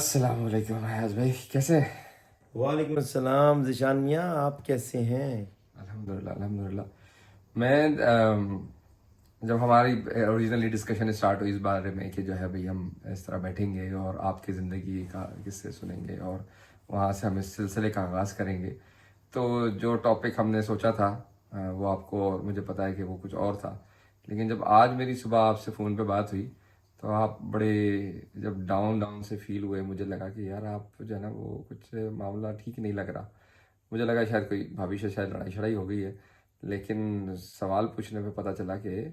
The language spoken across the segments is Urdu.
السلام علیکم حیاض بھائی، کیسے؟ وعلیکم السلام ذیشان میاں، آپ کیسے ہیں؟ الحمدللہ الحمدللہ۔ میں جب ہماری اوریجنلی ڈسکشن اسٹارٹ ہوئی اس بارے میں کہ جو ہے بھئی ہم اس طرح بیٹھیں گے اور آپ کی زندگی کا قصے سنیں گے اور وہاں سے ہم اس سلسلے کا آغاز کریں گے، تو جو ٹاپک ہم نے سوچا تھا وہ آپ کو، مجھے پتا ہے کہ وہ کچھ اور تھا، لیکن جب آج میری صبح آپ سے فون پہ بات ہوئی تو آپ بڑے جب ڈاؤن سے فیل ہوئے، مجھے لگا کہ یار آپ جو ہے نا وہ کچھ معاملہ ٹھیک نہیں لگ رہا۔ مجھے لگا شاید کوئی بھابھی سے شاید لڑائی شڑائی ہو گئی ہے، لیکن سوال پوچھنے پہ پتہ چلا کہ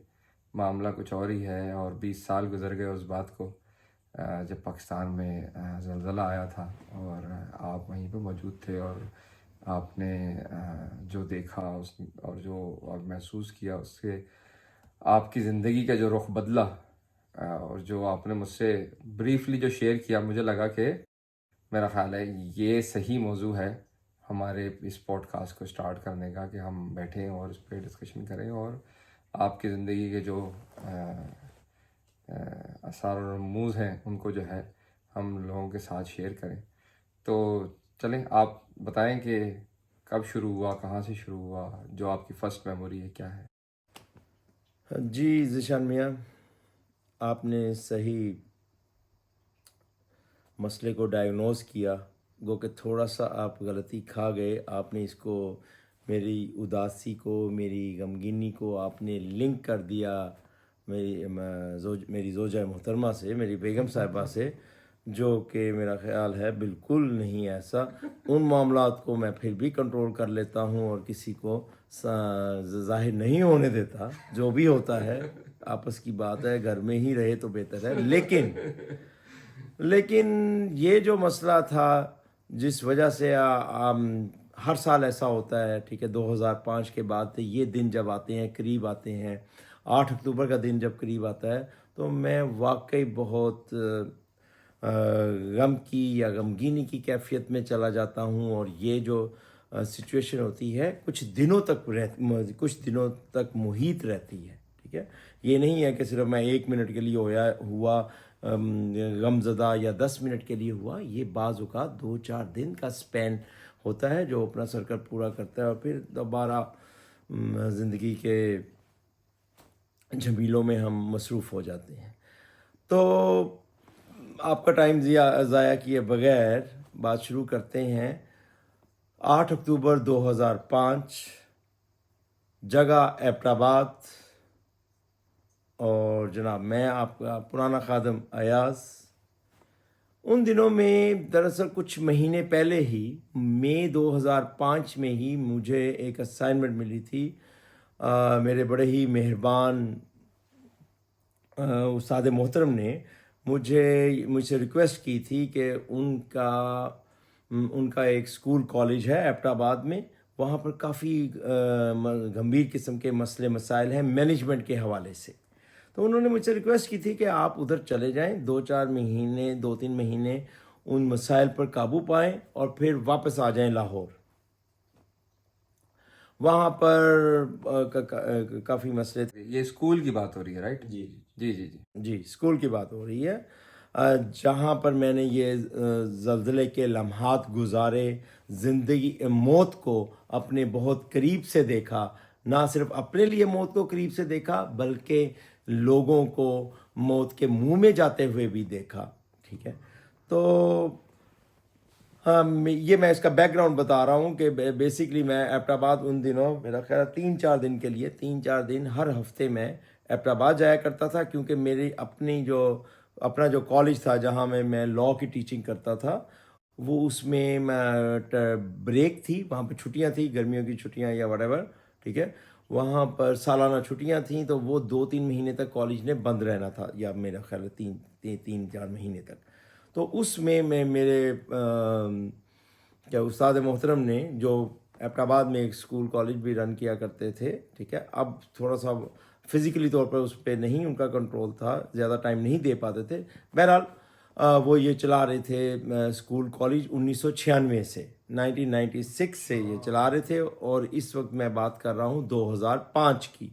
معاملہ کچھ اور ہی ہے۔ اور 20 سال گزر گئے اس بات کو جب پاکستان میں زلزلہ آیا تھا اور آپ وہیں پہ موجود تھے، اور آپ نے جو دیکھا اور جو آپ محسوس کیا، اس سے آپ کی زندگی کا جو رخ بدلا، اور جو آپ نے مجھ سے بریفلی جو شیئر کیا، مجھے لگا کہ میرا خیال ہے یہ صحیح موضوع ہے ہمارے اس پوڈ کاسٹ کو اسٹارٹ کرنے کا، کہ ہم بیٹھیں اور اس پہ ڈسکشن کریں اور آپ کی زندگی کے جو اثار و رموز ہیں ان کو جو ہے ہم لوگوں کے ساتھ شیئر کریں۔ تو چلیں آپ بتائیں کہ کب شروع ہوا، کہاں سے شروع ہوا، جو آپ کی فرسٹ میموری ہے کیا ہے؟ جی ذیشان میاں، آپ نے صحیح مسئلے کو ڈائگنوز کیا، گو کہ تھوڑا سا آپ غلطی کھا گئے۔ آپ نے اس کو، میری اداسی کو، میری غمگینی کو آپ نے لنک کر دیا میری زوجہ محترمہ سے، میری بیگم صاحبہ سے، جو کہ میرا خیال ہے بالکل نہیں ایسا۔ ان معاملات کو میں پھر بھی کنٹرول کر لیتا ہوں اور کسی کو ظاہر نہیں ہونے دیتا۔ جو بھی ہوتا ہے آپس کی بات ہے، گھر میں ہی رہے تو بہتر ہے۔ لیکن یہ جو مسئلہ تھا جس وجہ سے ہر سال ایسا ہوتا ہے، ٹھیک ہے، 2005 کے بعد یہ دن جب آتے ہیں، قریب آتے ہیں، 8 اکتوبر کا دن جب قریب آتا ہے، تو میں واقعی بہت غم کی یا غمگینی کی کیفیت میں چلا جاتا ہوں۔ اور یہ جو سچویشن ہوتی ہے کچھ دنوں تک محیط رہتی ہے، ٹھیک ہے۔ یہ نہیں ہے کہ صرف میں 1 منٹ کے لیے ہوا غم زدہ یا 10 منٹ کے لیے ہوا۔ یہ بعض اوقات 2-4 دن کا سپین ہوتا ہے جو اپنا سرکل پورا کرتا ہے اور پھر دوبارہ زندگی کے جھمیلوں میں ہم مصروف ہو جاتے ہیں۔ تو آپ کا ٹائم ضائع کیے بغیر بات شروع کرتے ہیں۔ 8 اکتوبر 2005، جگہ ایبٹ آباد، اور جناب میں آپ کا پرانا خادم ایاز۔ ان دنوں میں دراصل کچھ مہینے پہلے ہی، مئی 2005 میں ہی مجھے ایک اسائنمنٹ ملی تھی۔ میرے بڑے ہی مہربان استاد محترم نے مجھ سے ریکویسٹ کی تھی کہ ان کا ایک اسکول کالج ہے ایبٹ آباد میں، وہاں پر کافی گمبھیر قسم کے مسئلے مسائل ہیں مینجمنٹ کے حوالے سے۔ تو انہوں نے مجھ سے ریکویسٹ کی تھی کہ آپ ادھر چلے جائیں، 2-3 مہینے ان مسائل پر قابو پائیں اور پھر واپس آ جائیں لاہور۔ وہاں پر کافی مسئلے تھے۔ یہ اسکول کی بات ہو رہی ہے، رائٹ؟ جی جی جی جی جی، اسکول کی بات ہو رہی ہے، جہاں پر میں نے یہ زلزلے کے لمحات گزارے، زندگی موت کو اپنے بہت قریب سے دیکھا۔ نہ صرف اپنے لیے موت کو قریب سے دیکھا بلکہ لوگوں کو موت کے منہ میں جاتے ہوئے بھی دیکھا، ٹھیک ہے۔ تو یہ میں اس کا بیک گراؤنڈ بتا رہا ہوں کہ بیسیکلی میں ایبٹ آباد ان دنوں، میرا خیال 3-4 دن کے لیے، 3-4 دن ہر ہفتے میں ایبٹ آباد جایا کرتا تھا، کیونکہ میری اپنا جو کالج تھا جہاں میں لاء کی ٹیچنگ کرتا تھا، وہ اس میں بریک تھی، وہاں پہ چھٹیاں تھیں، گرمیوں کی چھٹیاں یا وٹ ایور، ٹھیک ہے۔ وہاں پر سالانہ چھٹیاں تھیں، تو وہ 2-3 مہینے تک کالج نے بند رہنا تھا، یا میرا خیال ہے 3-4 مہینے تک۔ تو اس میں میرے کیا استاد محترم نے، جو ایبٹ آباد میں ایک اسکول کالج بھی رن کیا کرتے تھے، ٹھیک ہے، اب تھوڑا سا فزیکلی طور پر اس پہ نہیں ان کا کنٹرول تھا، زیادہ ٹائم نہیں دے پاتے تھے، بہرحال وہ یہ چلا رہے تھے اسکول کالج 1996 سے، 1996 سے یہ چلا رہے تھے، اور اس وقت میں بات کر رہا ہوں 2005 کی،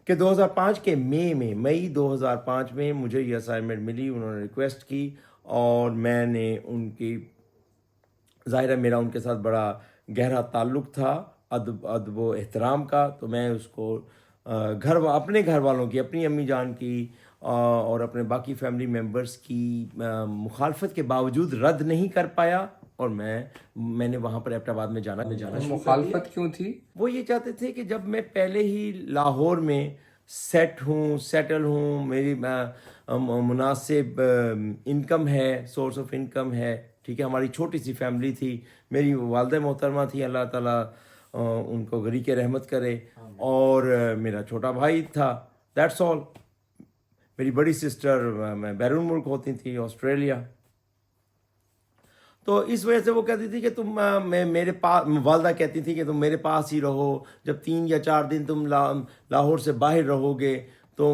کہ 2005 کے مئی 2005 میں مجھے یہ اسائنمنٹ ملی، انہوں نے ریکویسٹ کی اور میں نے ان کی ظاہر ہے میرا ان کے ساتھ بڑا گہرا تعلق تھا ادب و احترام کا، تو میں اس کو اپنے گھر والوں کی، اپنی امی جان کی اور اپنے باقی فیملی ممبرس کی مخالفت کے باوجود رد نہیں کر پایا، اور میں نے وہاں پر ایبٹ آباد میں جانا شروع کر دیا۔ مخالفت کیوں تھی؟ وہ یہ چاہتے تھے کہ جب میں پہلے ہی لاہور میں سیٹل ہوں، میری مناسب انکم ہے، سورس آف انکم ہے، ٹھیک ہے، ہماری چھوٹی سی فیملی تھی، میری والدہ محترمہ تھی، اللہ تعالیٰ ان کو غریق رحمت کرے، اور میرا چھوٹا بھائی تھا، دیٹس آل۔ میری بڑی سسٹر میں بیرون ملک ہوتی تھی، آسٹریلیا۔ تو اس وجہ سے وہ کہتی تھی کہ تم میرے پاس، والدہ کہتی تھی کہ تم میرے پاس ہی رہو، جب 3 یا 4 دن تم لاہور سے باہر رہو گے تو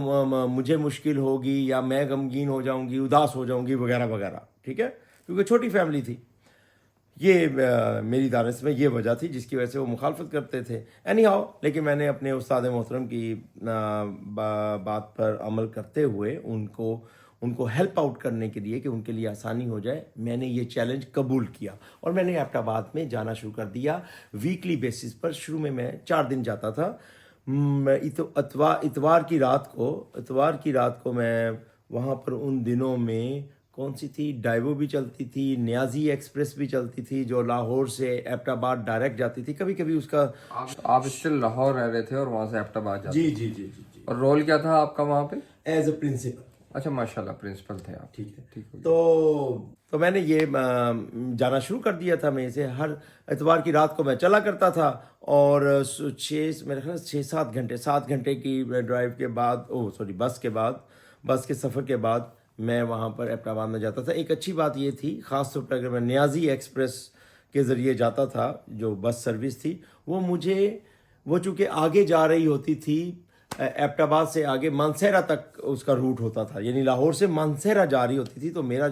مجھے مشکل ہوگی، یا میں غمگین ہو جاؤں گی، اداس ہو جاؤں گی، وغیرہ وغیرہ، ٹھیک ہے، کیونکہ چھوٹی فیملی تھی۔ یہ میری دانش میں یہ وجہ تھی جس کی وجہ سے وہ مخالفت کرتے تھے۔ اینی ہاؤ، لیکن میں نے اپنے استاد محترم کی بات پر عمل کرتے ہوئے ان کو ہیلپ آؤٹ کرنے کے لیے کہ ان کے لیے آسانی ہو جائے، میں نے یہ چیلنج قبول کیا، اور میں نے ایبٹ آباد میں جانا شروع کر دیا ویکلی بیسس پر۔ شروع میں 4 دن جاتا تھا، اتوار کی رات کو میں وہاں پر، ان دنوں میں کون سی تھی، ڈائیو بھی چلتی تھی، نیازی ایکسپریس بھی چلتی تھی جو لاہور سے ایبٹ آباد ڈائریکٹ جاتی تھی، کبھی کبھی اس کا۔ آپ اسٹل لاہور رہ رہے تھے اور وہاں سے ایبٹ آباد جاتے جی تھے؟ جی جی جی جی، اور رول کیا تھا آپ کا وہاں پہ؟ As a principle. اچھا، ماشاءاللہ، پرنسپل تھے آپ، ٹھیک ہے، ٹھیک ہے۔ تو میں نے یہ جانا شروع کر دیا تھا، میں اسے ہر اتوار کی رات کو میں چلا کرتا تھا، اور میرے خیال 7 گھنٹے کی ڈرائیو کے بعد، بس کے سفر کے بعد میں وہاں پر ایبٹ آباد میں جاتا تھا۔ ایک اچھی بات یہ تھی، خاص طور پر اگر میں نیازی ایکسپریس کے ذریعے جاتا تھا، جو بس سروس تھی، وہ چونکہ آگے جا رہی ہوتی تھی، ایبٹ آباد سے آگے مانسہرہ تک اس کا روٹ ہوتا تھا، یعنی لاہور سے مانسہرہ جا رہی ہوتی تھی، تو میرا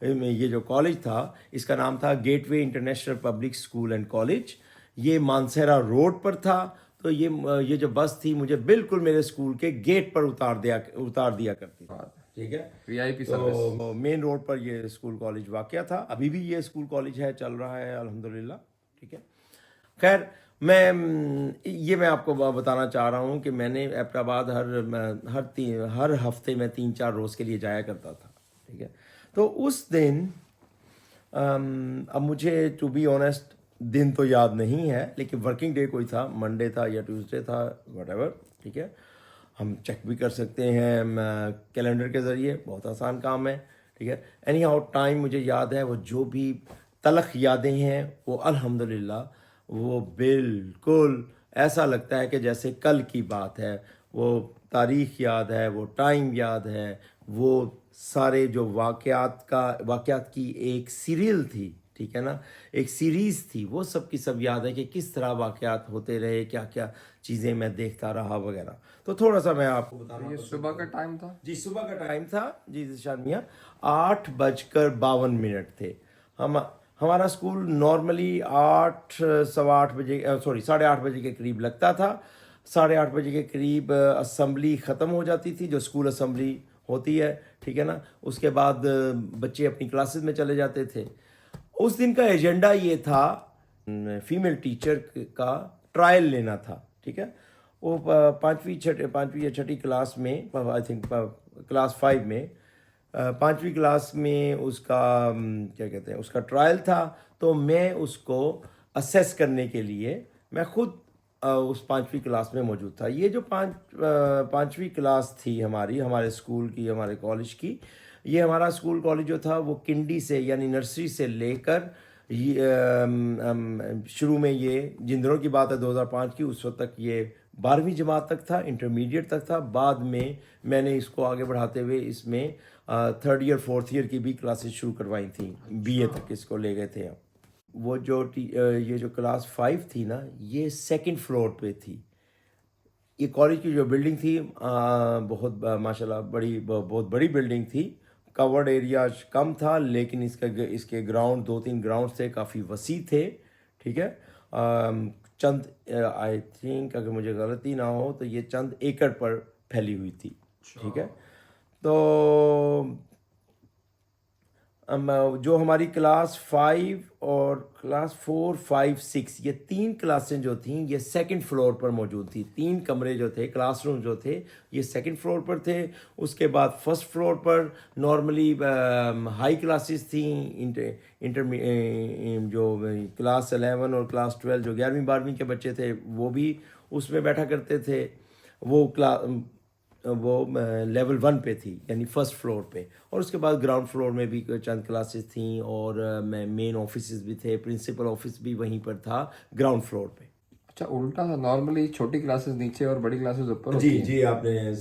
یہ جو کالج تھا، اس کا نام تھا gateway international public school and college, یہ مانسہرہ روڈ پر تھا، تو یہ جو بس تھی مجھے بالکل میرے اسکول کے گیٹ پر اتار دیا کرتی تھی، ٹھیک ہے، وی آئی پی سروس۔ تو مین روڈ پر یہ اسکول کالج واقع تھا، ابھی بھی یہ اسکول کالج ہے، چل رہا ہے الحمدللہ، ٹھیک ہے۔ خیر، میں آپ کو بتانا چاہ رہا ہوں کہ میں نے ایبٹ آباد ہر ہفتے میں 3-4 روز کے لیے جایا کرتا تھا، ٹھیک ہے۔ تو اس دن اب مجھے ٹو بی آنیسٹ دن تو یاد نہیں ہے، لیکن ورکنگ ڈے کوئی تھا، منڈے تھا یا ٹیوزڈے تھا، واٹ ایور، ٹھیک ہے، ہم چیک بھی کر سکتے ہیں کیلنڈر کے ذریعے، بہت آسان کام ہے، ٹھیک ہے۔ اینی ہاؤ، ٹائم مجھے یاد ہے، وہ جو بھی تلخ یادیں ہیں وہ الحمدللہ وہ بالکل ایسا لگتا ہے کہ جیسے کل کی بات ہے، وہ تاریخ یاد ہے، وہ ٹائم یاد ہے، وہ سارے جو واقعات کی ایک سیریل تھی، ٹھیک ہے نا، ایک سیریز تھی، وہ سب کی سب یاد ہے کہ کس طرح واقعات ہوتے رہے، کیا کیا چیزیں میں دیکھتا رہا وغیرہ۔ تو تھوڑا سا میں آپ کو بتانا۔ یہ صبح کا ٹائم تھا؟ جی، صبح کا ٹائم تھا، جی ذیشان میاں، 8:52 تھے۔ ہمارا اسکول نارملی 8:15 بجے، 8:30 بجے کے قریب لگتا تھا، 8:30 بجے کے قریب اسمبلی ختم ہو جاتی تھی، جو اسکول اسمبلی ہوتی ہے، ٹھیک ہے نا، اس کے بعد بچے اپنی کلاسز میں چلے جاتے تھے۔ اس دن کا ایجنڈا یہ تھا، فیمیل ٹیچر کا ٹرائل لینا تھا، ٹھیک ہے۔ وہ 5ویں یا 6ٹھی کلاس میں، آئی تھنک کلاس 5 میں، 5ویں کلاس میں اس کا کیا کہتے ہیں، اس کا ٹرائل تھا، تو میں اس کو اسیس کرنے کے لیے میں خود اس 5ویں کلاس میں موجود تھا۔ یہ جو 5ویں کلاس تھی ہمارے اسکول کی، ہمارے کالج کی، یہ ہمارا اسکول کالج جو تھا وہ کنڈی سے، یعنی نرسری سے لے کر شروع میں، یہ جن دنوں کی بات ہے 2005 کی، اس وقت تک یہ 12ویں جماعت تک تھا، انٹرمیڈیٹ تک تھا۔ بعد میں نے اس کو آگے بڑھاتے ہوئے اس میں 3rd ایئر 4th ایئر کی بھی کلاسز شروع کروائی تھیں، BA تک اس کو لے گئے تھے۔ وہ یہ جو کلاس 5 تھی نا، یہ 2nd فلور پہ تھی۔ یہ کالج کی جو بلڈنگ تھی بہت ماشاءاللہ بہت بڑی بلڈنگ تھی، کورڈ ایریا کم تھا، لیکن اس کے گراؤنڈ 2-3 گراؤنڈ تھے، کافی وسیع تھے، ٹھیک ہے۔ چند آئی تھنک، اگر مجھے غلطی نہ ہو تو یہ چند ایکڑ پر پھیلی ہوئی تھی، ٹھیک ہے۔ تو جو ہماری کلاس 5 اور کلاس 4 5 6 یہ 3 کلاسیں جو تھیں یہ سیکنڈ فلور پر موجود تھی. 3 کمرے جو تھے کلاس روم جو تھے یہ سیکنڈ فلور پر تھے. اس کے بعد فرسٹ فلور پر نارملی ہائی کلاسز تھیں, جو کلاس 11 اور کلاس 12 جو 11ویں 12ویں کے بچے تھے وہ بھی اس میں بیٹھا کرتے تھے. وہ لیول 1 پہ تھی یعنی فرسٹ فلور پہ. اور اس کے بعد گراؤنڈ فلور میں بھی چند کلاسز تھیں اور مین آفیسز بھی تھے, پرنسپل آفس بھی وہیں پر تھا گراؤنڈ فلور پہ. اچھا الٹا تھا, نارملی چھوٹی کلاسز نیچے اور بڑی کلاسز اوپر ہوتی ہیں. جی آپ نے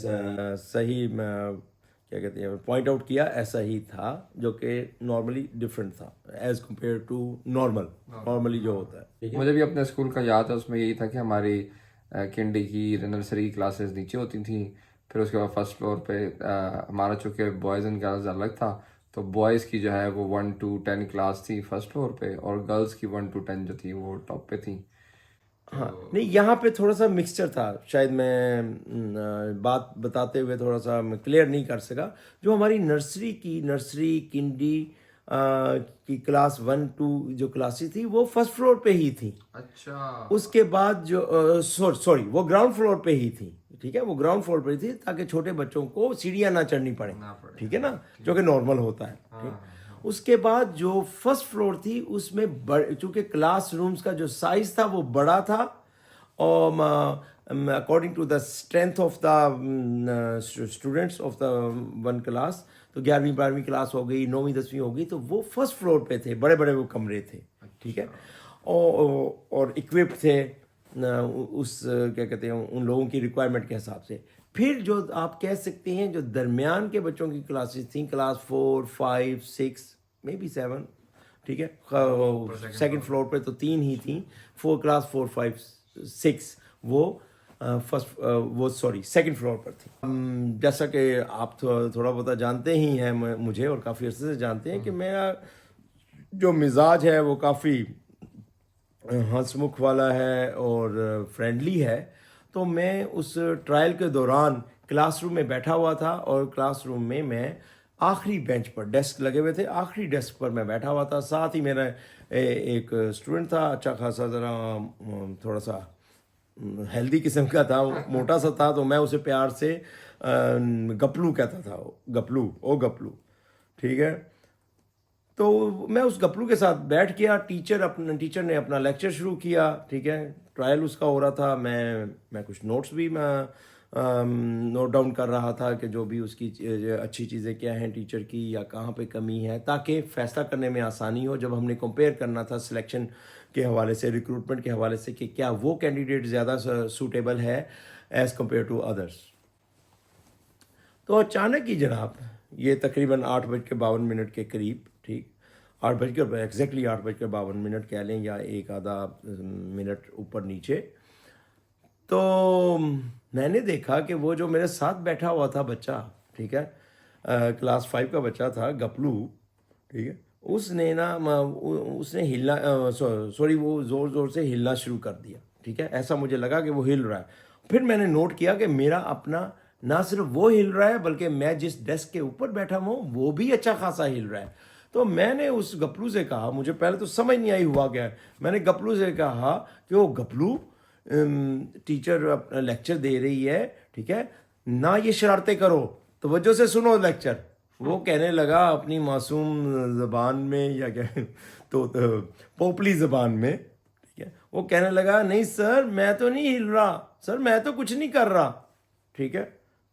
صحیح کیا کہتے ہیں پوائنٹ آؤٹ کیا, ایسا ہی تھا جو کہ نارملی ڈفرینٹ تھا ایز کمپیئر ٹو نارملی جو ہوتا ہے. مجھے بھی اپنے اسکول کا یاد ہے, اس میں یہی تھا کہ ہماری کنڈی کی نرسری کلاسز نیچے ہوتی تھیں, پھر اس کے بعد فرسٹ فلور پہ ہمارا چونکہ بوائز اینڈ گرلز الگ تھا تو بوائز کی جو ہے وہ 1 to 10 کلاس تھی فرسٹ فلور پہ اور گرلز کی 1 to 10 جو تھی وہ ٹاپ پہ تھیں. ہاں نہیں یہاں پہ تھوڑا سا مکسچر تھا, شاید میں بات بتاتے ہوئے تھوڑا سا کلیئر نہیں کر سکا. جو ہماری نرسری کنڈی کی کلاس 1 2 جو کلاسز تھی وہ فرسٹ فلور پہ ہی تھیں. اچھا اس کے بعد جو سوری وہ گراؤنڈ فلور پہ ہی تھی. ٹھیک ہے, وہ گراؤنڈ فلور پہ تھی تاکہ چھوٹے بچوں کو سیڑھیاں نہ چڑھنی پڑیں. ٹھیک ہے نا, جو کہ نارمل ہوتا ہے. اس کے بعد جو فرسٹ فلور تھی اس میں چونکہ کلاس رومز کا جو سائز تھا وہ بڑا تھا اور according to the strength of the students of the one class, تو 11ویں 12ویں کلاس ہو گئی, 9ویں 10ویں ہو گئی, تو وہ فرسٹ فلور پہ تھے, بڑے بڑے وہ کمرے تھے. ٹھیک ہے, اور اکوپڈ تھے اس کیا کہتے ہیں ان لوگوں کی ریکوائرمنٹ کے حساب سے. پھر جو آپ کہہ سکتے ہیں جو درمیان کے بچوں کی کلاسز تھیں کلاس 4 5 6 مے بی 7, ٹھیک ہے, سیکنڈ فلور پہ تو 3 ہی تھیں, کلاس 4 5 6 وہ سیکنڈ فلور پر تھی. جیسا کہ آپ تھوڑا بہت جانتے ہی ہیں مجھے اور کافی عرصے سے جانتے ہیں کہ میرا جو مزاج ہے وہ کافی ہنس مکھ والا ہے اور فرینڈلی ہے. تو میں اس ٹرائل کے دوران کلاس روم میں بیٹھا ہوا تھا اور کلاس روم میں آخری بینچ پر, ڈیسک لگے ہوئے تھے, آخری ڈیسک پر میں بیٹھا ہوا تھا. ساتھ ہی میرا ایک اسٹوڈنٹ تھا, اچھا خاصا ذرا تھوڑا سا ہیلدی قسم کا تھا, موٹا سا تھا, تو میں اسے پیار سے گپلو کہتا تھا, گپلو. ٹھیک ہے, تو میں اس گپلو کے ساتھ بیٹھ گیا. ٹیچر نے اپنا لیکچر شروع کیا. ٹھیک ہے, ٹرائل اس کا ہو رہا تھا. میں کچھ نوٹس بھی نوٹ ڈاؤن کر رہا تھا کہ جو بھی اس کی اچھی چیزیں کیا ہیں ٹیچر کی یا کہاں پہ کمی ہے, تاکہ فیصلہ کرنے میں آسانی ہو. جب ہم نے کمپیئر کرنا تھا سلیکشن کے حوالے سے, ریکروٹمنٹ کے حوالے سے, کہ کیا وہ کینڈیڈیٹ زیادہ سوٹیبل ہے ایز کمپیئر ٹو ادرس. تو اچانک ہی جناب یہ تقریباً 8:52 کے قریب, ٹھیک 8 ایگزیکٹلی 8:52 کہہ لیں یا ایک آدھا منٹ اوپر نیچے, تو میں نے دیکھا کہ وہ جو میرے ساتھ بیٹھا ہوا تھا بچہ, ٹھیک ہے, کلاس 5 کا بچہ تھا گپلو, ٹھیک ہے, اس نے ہلنا وہ زور سے ہلنا شروع کر دیا. ٹھیک ہے, ایسا مجھے لگا کہ وہ ہل رہا ہے. پھر میں نے نوٹ کیا کہ میرا اپنا نہ صرف وہ ہل رہا ہے بلکہ میں جس ڈیسک کے اوپر بیٹھا ہوں وہ بھی اچھا خاصا ہل رہا ہے. تو میں نے اس گپلو سے کہا, مجھے پہلے تو سمجھ نہیں آئی ہوا کیا ہے, میں نے گپلو سے کہا کہ وہ گپلو ٹیچر اپنا لیکچر دے رہی ہے, ٹھیک ہے, نہ یہ شرارتیں کرو, توجہ سے سنو لیکچر. وہ کہنے لگا اپنی معصوم زبان میں یا کیا تو پوپلی زبان میں, ٹھیک ہے, وہ کہنے لگا نہیں سر میں تو نہیں ہل رہا, سر میں تو کچھ نہیں کر رہا. ٹھیک ہے,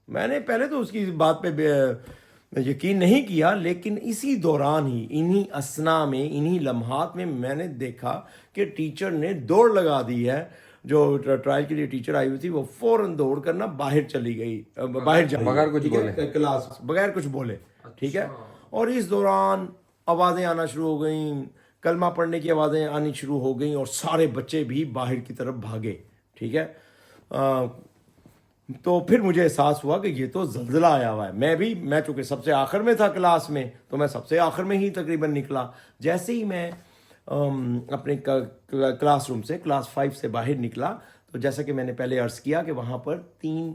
میں نے پہلے تو اس کی بات پہ یقین نہیں کیا, لیکن اسی دوران ہی انہی اثنا میں انہی لمحات میں نے دیکھا کہ ٹیچر نے دوڑ لگا دی ہے. جو ٹرائل کے لیے ٹیچر آئی ہوئی تھی وہ فوراً دوڑ کر نا باہر چلی گئی, بغیر کچھ بولے, کلاس بغیر کچھ بولے. ٹھیک ہے, اور اس دوران آوازیں آنا شروع ہو گئیں, کلمہ پڑھنے کی آوازیں آنی شروع ہو گئیں اور سارے بچے بھی باہر کی طرف بھاگے. ٹھیک ہے, تو پھر مجھے احساس ہوا کہ یہ تو زلزلہ آیا ہوا ہے. میں چونکہ سب سے آخر میں تھا کلاس میں, تو میں سب سے آخر میں ہی تقریباً نکلا. جیسے ہی میں اپنے کلاس روم سے کلاس 5 سے باہر نکلا, تو جیسا کہ میں نے پہلے عرض کیا کہ وہاں پر 3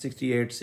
68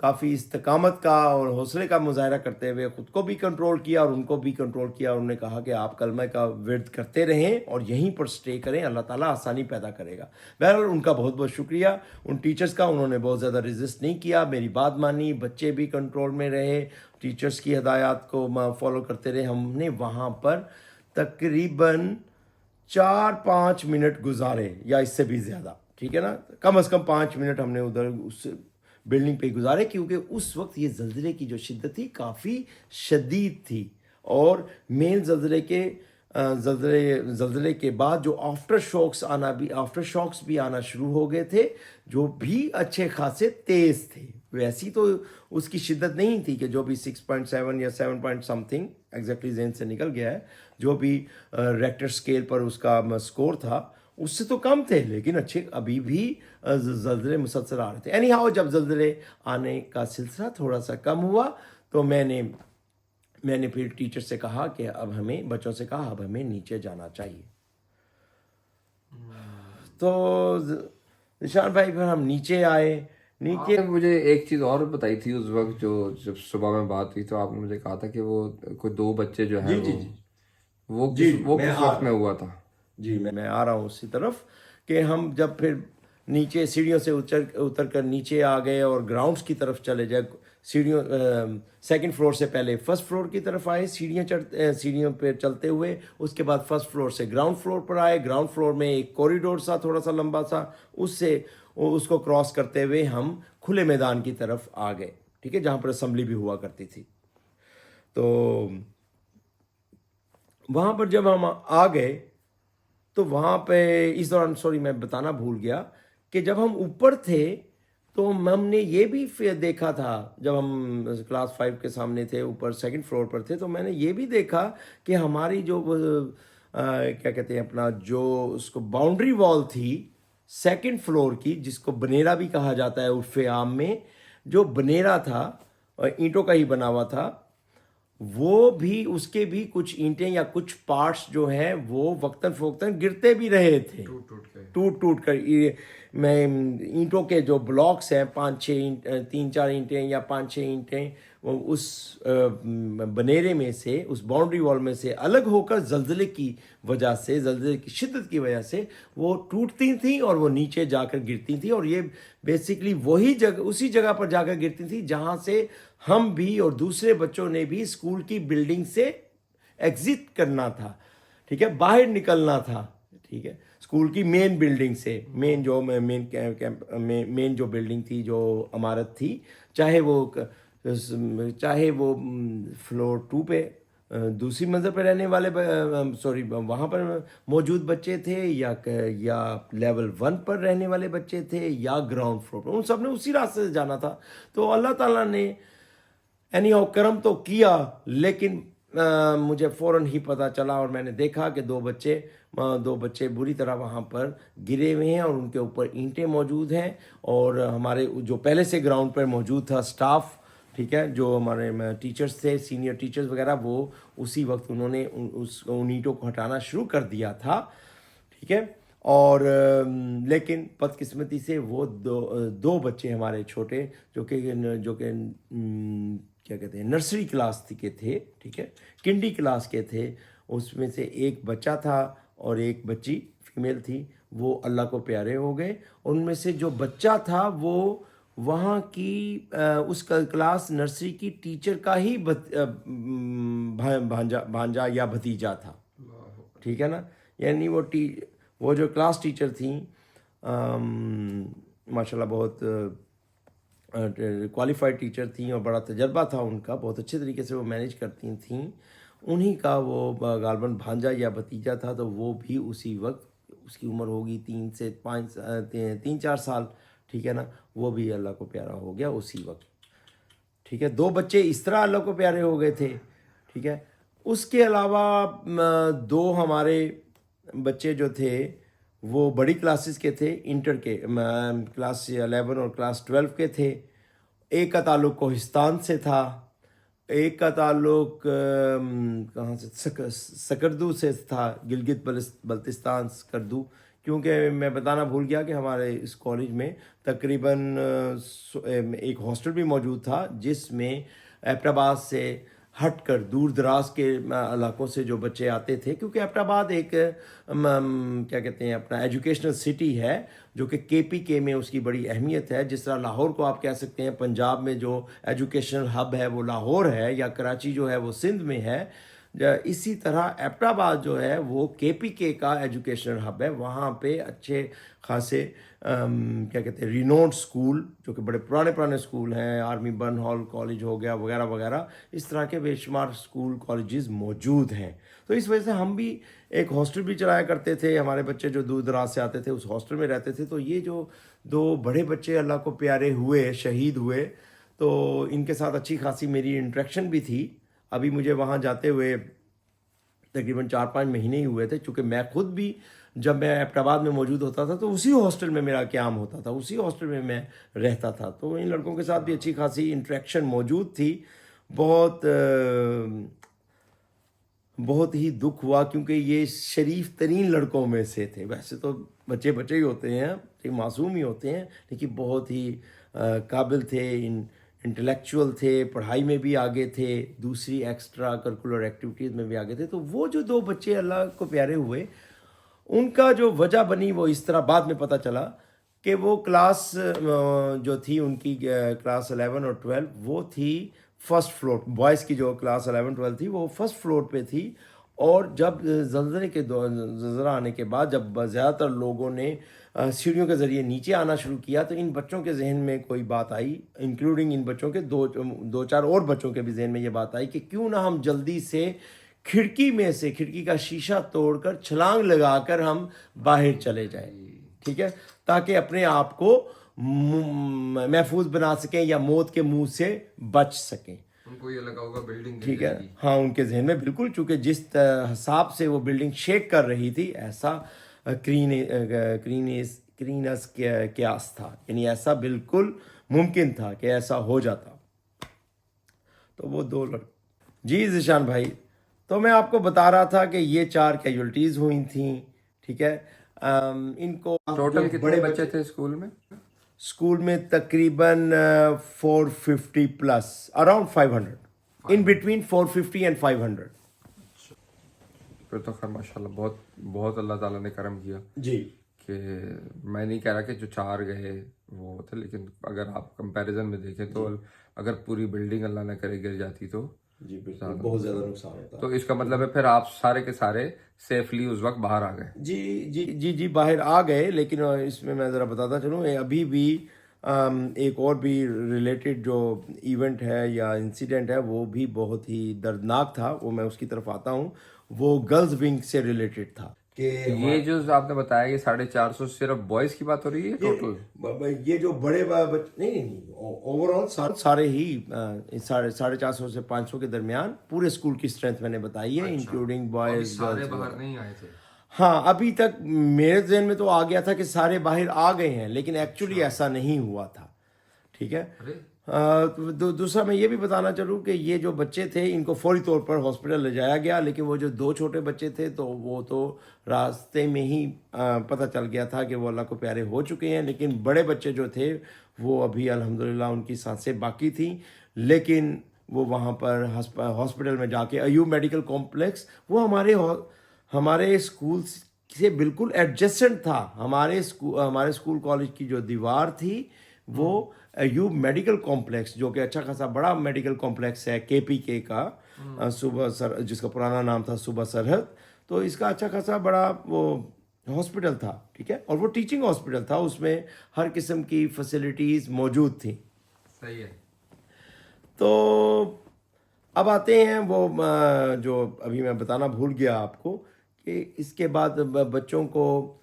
کافی استقامت کا اور حوصلے کا مظاہرہ کرتے ہوئے خود کو بھی کنٹرول کیا اور ان کو بھی کنٹرول کیا. اور انہوں نے کہا کہ آپ کلمہ کا ورد کرتے رہیں اور یہیں پر سٹے کریں, اللہ تعالیٰ آسانی پیدا کرے گا. بہرحال ان کا بہت بہت شکریہ ان ٹیچرز کا, انہوں نے بہت زیادہ ریزسٹ نہیں کیا, میری بات مانی, بچے بھی کنٹرول میں رہے, ٹیچرز کی ہدایات کو فالو کرتے رہے. ہم نے وہاں پر تقریباً 4-5 منٹ گزارے یا اس سے بھی زیادہ, ٹھیک ہے نا, کم از کم 5 منٹ ہم نے ادھر اس بلڈنگ پہ گزارے, کیونکہ اس وقت یہ زلزلے کی جو شدت تھی کافی شدید تھی. اور مین زلزلے کے بعد جو آفٹر شاکس بھی آنا شروع ہو گئے تھے, جو بھی اچھے خاصے تیز تھے. ویسی تو اس کی شدت نہیں تھی کہ جو بھی 6.7 یا 7 پوائنٹ سم تھنگ ایگزیکٹلی ذہن سے نکل گیا ہے, جو بھی ریکٹر اسکیل پر اس کا اسکور تھا اس سے تو کم تھے, لیکن اچھے ابھی بھی زلزلے مسلسل آ رہے تھے. اینی ہاؤ جب زلزلے آنے کا سلسلہ تھوڑا سا کم ہوا تو میں نے پھر ٹیچر سے کہا کہ بچوں سے کہا اب ہمیں نیچے جانا چاہیے. تو نشان بھائی پھر ہم نیچے آئے. آپ نے مجھے ایک چیز اور بتائی تھی اس وقت, جب صبح میں بات ہوئی تو آپ نے مجھے کہا تھا کہ وہ کوئی 2 بچے جو ہیں وہ کس وقت میں ہوا تھا. جی میں آ رہا ہوں اسی طرف کہ ہم جب پھر نیچے سیڑھیوں سے اتر کر نیچے آ گئے اور گراؤنڈس کی طرف چلے جائے, سیکنڈ فلور سے پہلے فرسٹ فلور کی طرف آئے سیڑھیوں پہ چلتے ہوئے, اس کے بعد فرسٹ فلور سے گراؤنڈ فلور پر آئے. گراؤنڈ فلور میں ایک کوریڈور سا تھوڑا سا لمبا سا, اس کو کراس کرتے ہوئے ہم کھلے میدان کی طرف آ گئے, ٹھیک ہے, جہاں پر اسمبلی بھی ہوا کرتی تھی. تو وہاں پر جب ہم آ گئے تو وہاں پہ اس دوران سوری میں بتانا بھول گیا کہ جب ہم اوپر تھے تو ہم نے یہ بھی دیکھا تھا, جب ہم کلاس 5 کے سامنے تھے اوپر سیکنڈ فلور پر تھے, تو میں نے یہ بھی دیکھا کہ ہماری جو کیا کہتے ہیں اپنا جو اس کو باؤنڈری وال تھی سیکنڈ فلور کی, جس کو بنیرا بھی کہا جاتا ہے عرف عام میں, جو بنیرا تھا اینٹوں کا ہی بنا ہوا تھا, وہ بھی اس کے بھی کچھ اینٹیں یا کچھ پارٹس جو ہیں وہ وقتاً فوقتاً گرتے بھی رہے تھے, ٹوٹ کر. میں اینٹوں کے جو بلاکس ہیں 3-4 اینٹیں یا 5-6 اینٹیں اس بنیرے میں سے, اس باؤنڈری وال میں سے الگ ہو کر زلزلے کی شدت کی وجہ سے وہ ٹوٹتی تھیں اور وہ نیچے جا کر گرتی تھیں. اور یہ بیسیکلی اسی جگہ پر جا کر گرتی تھیں جہاں سے ہم بھی اور دوسرے بچوں نے بھی اسکول کی بلڈنگ سے ایگزٹ کرنا تھا, ٹھیک ہے, باہر نکلنا تھا, ٹھیک ہے, اسکول کی مین بلڈنگ سے. مین جو بلڈنگ تھی, جو عمارت تھی, چاہے وہ فلور 2 پہ دوسری منزل پہ رہنے والے وہاں پر موجود بچے تھے یا لیول 1 پر رہنے والے بچے تھے یا گراؤنڈ فلور پر, ان سب نے اسی راستے سے جانا تھا. تو اللہ تعالیٰ نے کرم تو کیا, لیکن مجھے فوراً ہی پتہ چلا اور میں نے دیکھا کہ 2 بچے بری طرح وہاں پر گرے ہوئے ہیں اور ان کے اوپر اینٹیں موجود ہیں. اور ہمارے جو پہلے سے گراؤنڈ پر موجود تھا اسٹاف, ٹھیک ہے, جو ہمارے ٹیچرز تھے, سینئر ٹیچرز وغیرہ, وہ اسی وقت انہوں نے ان اینٹوں کو ہٹانا شروع کر دیا تھا, ٹھیک ہے. اور لیکن بدقسمتی سے وہ 2 بچے ہمارے چھوٹے جو کہ کیا کہتے ہیں نرسری کلاس کے تھے, ٹھیک ہے, کنڈی کلاس کے تھے, اس میں سے ایک بچہ تھا اور ایک بچی فیمیل تھی, وہ اللہ کو پیارے ہو گئے. ان میں سے جو بچہ تھا وہ وہاں کی اس کلاس نرسری کی ٹیچر کا ہی بھانجا یا بھتیجا تھا, ٹھیک ہے نا. یعنی وہ جو کلاس ٹیچر تھیں ماشاءاللہ بہت کوالیفائڈ ٹیچر تھیں اور بڑا تجربہ تھا ان کا, بہت اچھے طریقے سے وہ مینیج کرتی تھیں, انہی کا وہ غالباً بھانجا یا بھتیجا تھا. تو وہ بھی اسی وقت, اس کی عمر ہوگی 3-4 سال, ٹھیک ہے نا, وہ بھی اللہ کو پیارا ہو گیا اسی وقت, ٹھیک ہے. 2 بچے اس طرح اللہ کو پیارے ہو گئے تھے, ٹھیک ہے. اس کے علاوہ 2 ہمارے بچے جو تھے وہ بڑی کلاسز کے تھے, انٹر کے, کلاس 11 اور کلاس 12 کے تھے. ایک کا تعلق کوہستان سے تھا, ایک کا تعلق کہاں سے سکردو سے تھا, گلگت بلتستان سکردو, کیونکہ میں بتانا بھول گیا کہ ہمارے اس کالج میں تقریباً ایک ہاسٹل بھی موجود تھا جس میں ایبٹ آباد سے ہٹ کر دور دراز کے علاقوں سے جو بچے آتے تھے، کیونکہ ایبٹ آباد ایک کیا کہتے ہیں اپنا ایجوکیشنل سٹی ہے جو کہ کے پی کے میں اس کی بڑی اہمیت ہے. جس طرح لاہور کو آپ کہہ سکتے ہیں پنجاب میں جو ایجوکیشنل ہب ہے وہ لاہور ہے، یا کراچی جو ہے وہ سندھ میں ہے، اسی طرح ایبٹ آباد جو ہے وہ کے پی کے کا ایجوکیشنل ہب ہے. وہاں پہ اچھے خاصے کیا کہتے ہیں رینوڈ اسکول جو کہ بڑے پرانے اسکول ہیں، آرمی برن ہال کالج ہو گیا وغیرہ وغیرہ، اس طرح کے بے شمار اسکول کالجز موجود ہیں. تو اس وجہ سے ہم بھی ایک ہاسٹل بھی چلایا کرتے تھے. ہمارے بچے جو دور دراز سے آتے تھے اس ہاسٹل میں رہتے تھے. تو یہ جو دو بڑے بچے اللہ کو پیارے ہوئے، شہید ہوئے، تو ان کے ساتھ اچھی خاصی میری انٹریکشن بھی تھی. ابھی مجھے وہاں جاتے ہوئے تقریباً 4-5 مہینے ہی ہوئے تھے، چونکہ میں خود بھی جب میں ایبٹ آباد میں موجود ہوتا تھا تو اسی ہاسٹل میں میرا قیام ہوتا تھا، اسی ہاسٹل میں رہتا تھا. تو ان لڑکوں کے ساتھ بھی اچھی خاصی انٹریکشن موجود تھی. بہت ہی دکھ ہوا کیونکہ یہ شریف ترین لڑکوں میں سے تھے. ویسے تو بچے ہی ہوتے ہیں، معصوم ہی ہوتے ہیں، لیکن بہت ہی قابل تھے، انٹلیکچوئل تھے، پڑھائی میں بھی آگے تھے، دوسری ایکسٹرا کریکولر ایکٹیویٹیز میں بھی آگے تھے. تو وہ جو دو بچے اللہ کو پیارے ہوئے، ان کا جو وجہ بنی وہ اس طرح بعد میں پتہ چلا کہ وہ کلاس جو تھی ان کی کلاس 11 اور 12 وہ تھی فرسٹ فلور. بوائز کی جو کلاس 11-12 تھی وہ فرسٹ فلور پہ تھی. اور جب زلزلہ آنے کے بعد جب زیادہ تر لوگوں نے سیڑھیوں کے ذریعے نیچے آنا شروع کیا تو ان بچوں کے ذہن میں کوئی بات آئی، انکلوڈنگ ان بچوں کے دو چار اور بچوں کے بھی ذہن میں یہ بات آئی کہ کیوں نہ ہم جلدی سے کھڑکی کا شیشہ توڑ کر چھلانگ لگا کر ہم باہر چلے جائیں، ٹھیک ہے، تاکہ اپنے آپ کو محفوظ بنا سکیں یا موت کے منہ سے بچ سکیں. ان کو یہ لگا ہوگا بلڈنگ ٹھیک ہے، ہاں ان کے ذہن میں بالکل، چونکہ جس حساب سے وہ بلڈنگ شیک کر رہی تھی ایسا کرینس قیاس تھا، یعنی ایسا بالکل ممکن تھا کہ ایسا ہو جاتا. تو وہ دو جی ذیشان بھائی، تو میں آپ کو بتا رہا تھا کہ یہ 4 کیجولٹیز ہوئی تھیں. ٹھیک ہے، ان کو ٹوٹل کتنے بچے تھے اسکول میں تقریباً 450 plus, around 500، in between 450 and 500. پھر تو خیر ماشاء اللہ بہت بہت اللہ تعالیٰ نے کرم کیا جی، کہ میں نہیں کہہ رہا کہ جو 4 گئے وہ تھے، لیکن اگر آپ کمپیریزن میں دیکھیں تو اگر پوری بلڈنگ اللہ نہ کرے گر جاتی تو جی بالکل بہت زیادہ نقصان ہوتا. تو اس کا مطلب ہے پھر آپ سارے کے سارے سیفلی اس وقت باہر آ گئے. جی باہر آ گئے. لیکن اس میں ذرا بتاتا چلوں، ابھی بھی ایک اور بھی ریلیٹڈ جو ایونٹ ہے یا انسیڈنٹ ہے وہ بھی بہت ہی دردناک تھا، وہ میں اس کی طرف آتا ہوں. وہ گرلز ونگ سے ریلیٹڈ تھا کہ یہ جو آپ نے بتایا یہ 450 صرف بوائز کی بات ہو رہی ہے ٹوٹل؟ یہ جو بڑے نہیں اوور آل سارے ہی 450 سے 500 کے درمیان پورے اسکول کی اسٹرینتھ میں نے بتائی ہے، انکلوڈنگ بوائز. سارے باہر نہیں آئے تھے؟ ہاں، ابھی تک میرے ذہن میں تو آ گیا تھا کہ سارے باہر آ گئے ہیں، لیکن ایکچولی ایسا نہیں ہوا تھا. ٹھیک ہے، دوسرا میں یہ بھی بتانا چلوں کہ یہ جو بچے تھے ان کو فوری طور پر ہاسپٹل لے جایا گیا، لیکن وہ جو 2 چھوٹے بچے تھے تو وہ تو راستے میں ہی پتہ چل گیا تھا کہ وہ اللہ کو پیارے ہو چکے ہیں. لیکن بڑے بچے جو تھے وہ ابھی الحمدللہ ان کی سانسیں باقی تھیں، لیکن وہ وہاں پر ہاسپٹل میں جا کے ایوب میڈیکل کمپلیکس، وہ ہمارے اسکول سے بالکل ایڈجسٹنٹ تھا. ہمارے اسکول کالج کی جو دیوار تھی وہ ایوب میڈیکل کمپلیکس، جو کہ اچھا خاصا بڑا میڈیکل کمپلیکس ہے کے پی کے کا، جس کا پرانا نام تھا صوبہ سرحد. تو اس کا اچھا خاصا بڑا وہ ہاسپٹل تھا. ٹھیک ہے، اور وہ ٹیچنگ ہاسپٹل تھا، اس میں ہر قسم کی فیسلٹیز موجود تھیں. صحیح ہے. تو اب آتے ہیں وہ جو ابھی میں بتانا بھول گیا آپ کو کہ اس کے بعد بچوں کو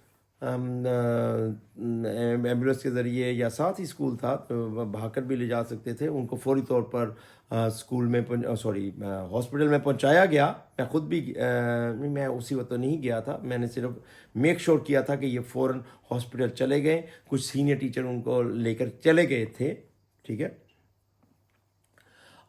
ایمبولینس کے ذریعے یا ساتھ ہی اسکول تھا تو بھاگ کر بھی لے جا سکتے تھے، ان کو فوری طور پر اسکول میں ہاسپٹل میں پہنچایا گیا. میں خود بھی میں اسی وقت نہیں گیا تھا، میں نے صرف میک شور کیا تھا کہ یہ فوراً ہاسپٹل چلے گئے. کچھ سینئر ٹیچر ان کو لے کر چلے گئے تھے. ٹھیک ہے،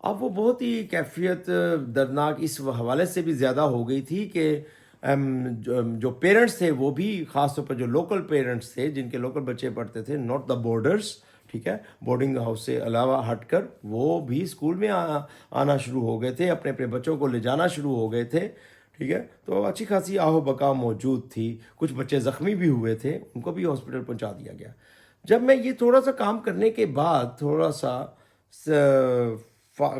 اب وہ بہت ہی کیفیت دردناک اس حوالے سے بھی زیادہ ہو گئی تھی کہ جو پیرنٹس تھے وہ بھی خاص طور پر جو لوکل پیرنٹس تھے جن کے لوکل بچے پڑھتے تھے, ناٹ دا بورڈرس, ٹھیک ہے, بورڈنگ ہاؤس سے علاوہ ہٹ کر, وہ بھی اسکول میں آنا شروع ہو گئے تھے, اپنے اپنے بچوں کو لے جانا شروع ہو گئے تھے, ٹھیک ہے. تو اچھی خاصی آہو بقا موجود تھی. کچھ بچے زخمی بھی ہوئے تھے, ان کو بھی ہاسپٹل پہنچا دیا گیا. جب میں یہ تھوڑا سا کام کرنے کے بعد, تھوڑا سا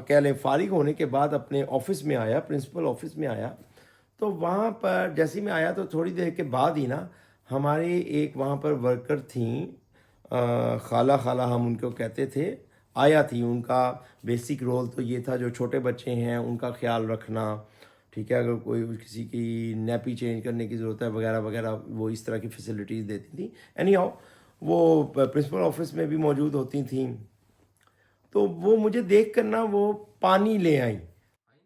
کہہ لیں فارغ ہونے کے بعد اپنے آفس میں آیا, پرنسپل آفس میں آیا, تو وہاں پر جیسے میں آیا تو تھوڑی دیر کے بعد ہی نا ہمارے ایک وہاں پر ورکر تھیں, خالہ ہم ان کو کہتے تھے, آیا تھی. ان کا بیسک رول تو یہ تھا جو چھوٹے بچے ہیں ان کا خیال رکھنا, ٹھیک ہے, اگر کوئی کسی کی نیپی چینج کرنے کی ضرورت ہے وغیرہ وغیرہ, وہ اس طرح کی فیسلٹیز دیتی تھیں. اینی ہاؤ وہ پرنسپل آفس میں بھی موجود ہوتی تھیں. تو وہ مجھے دیکھ کر نا وہ پانی لے آئیں.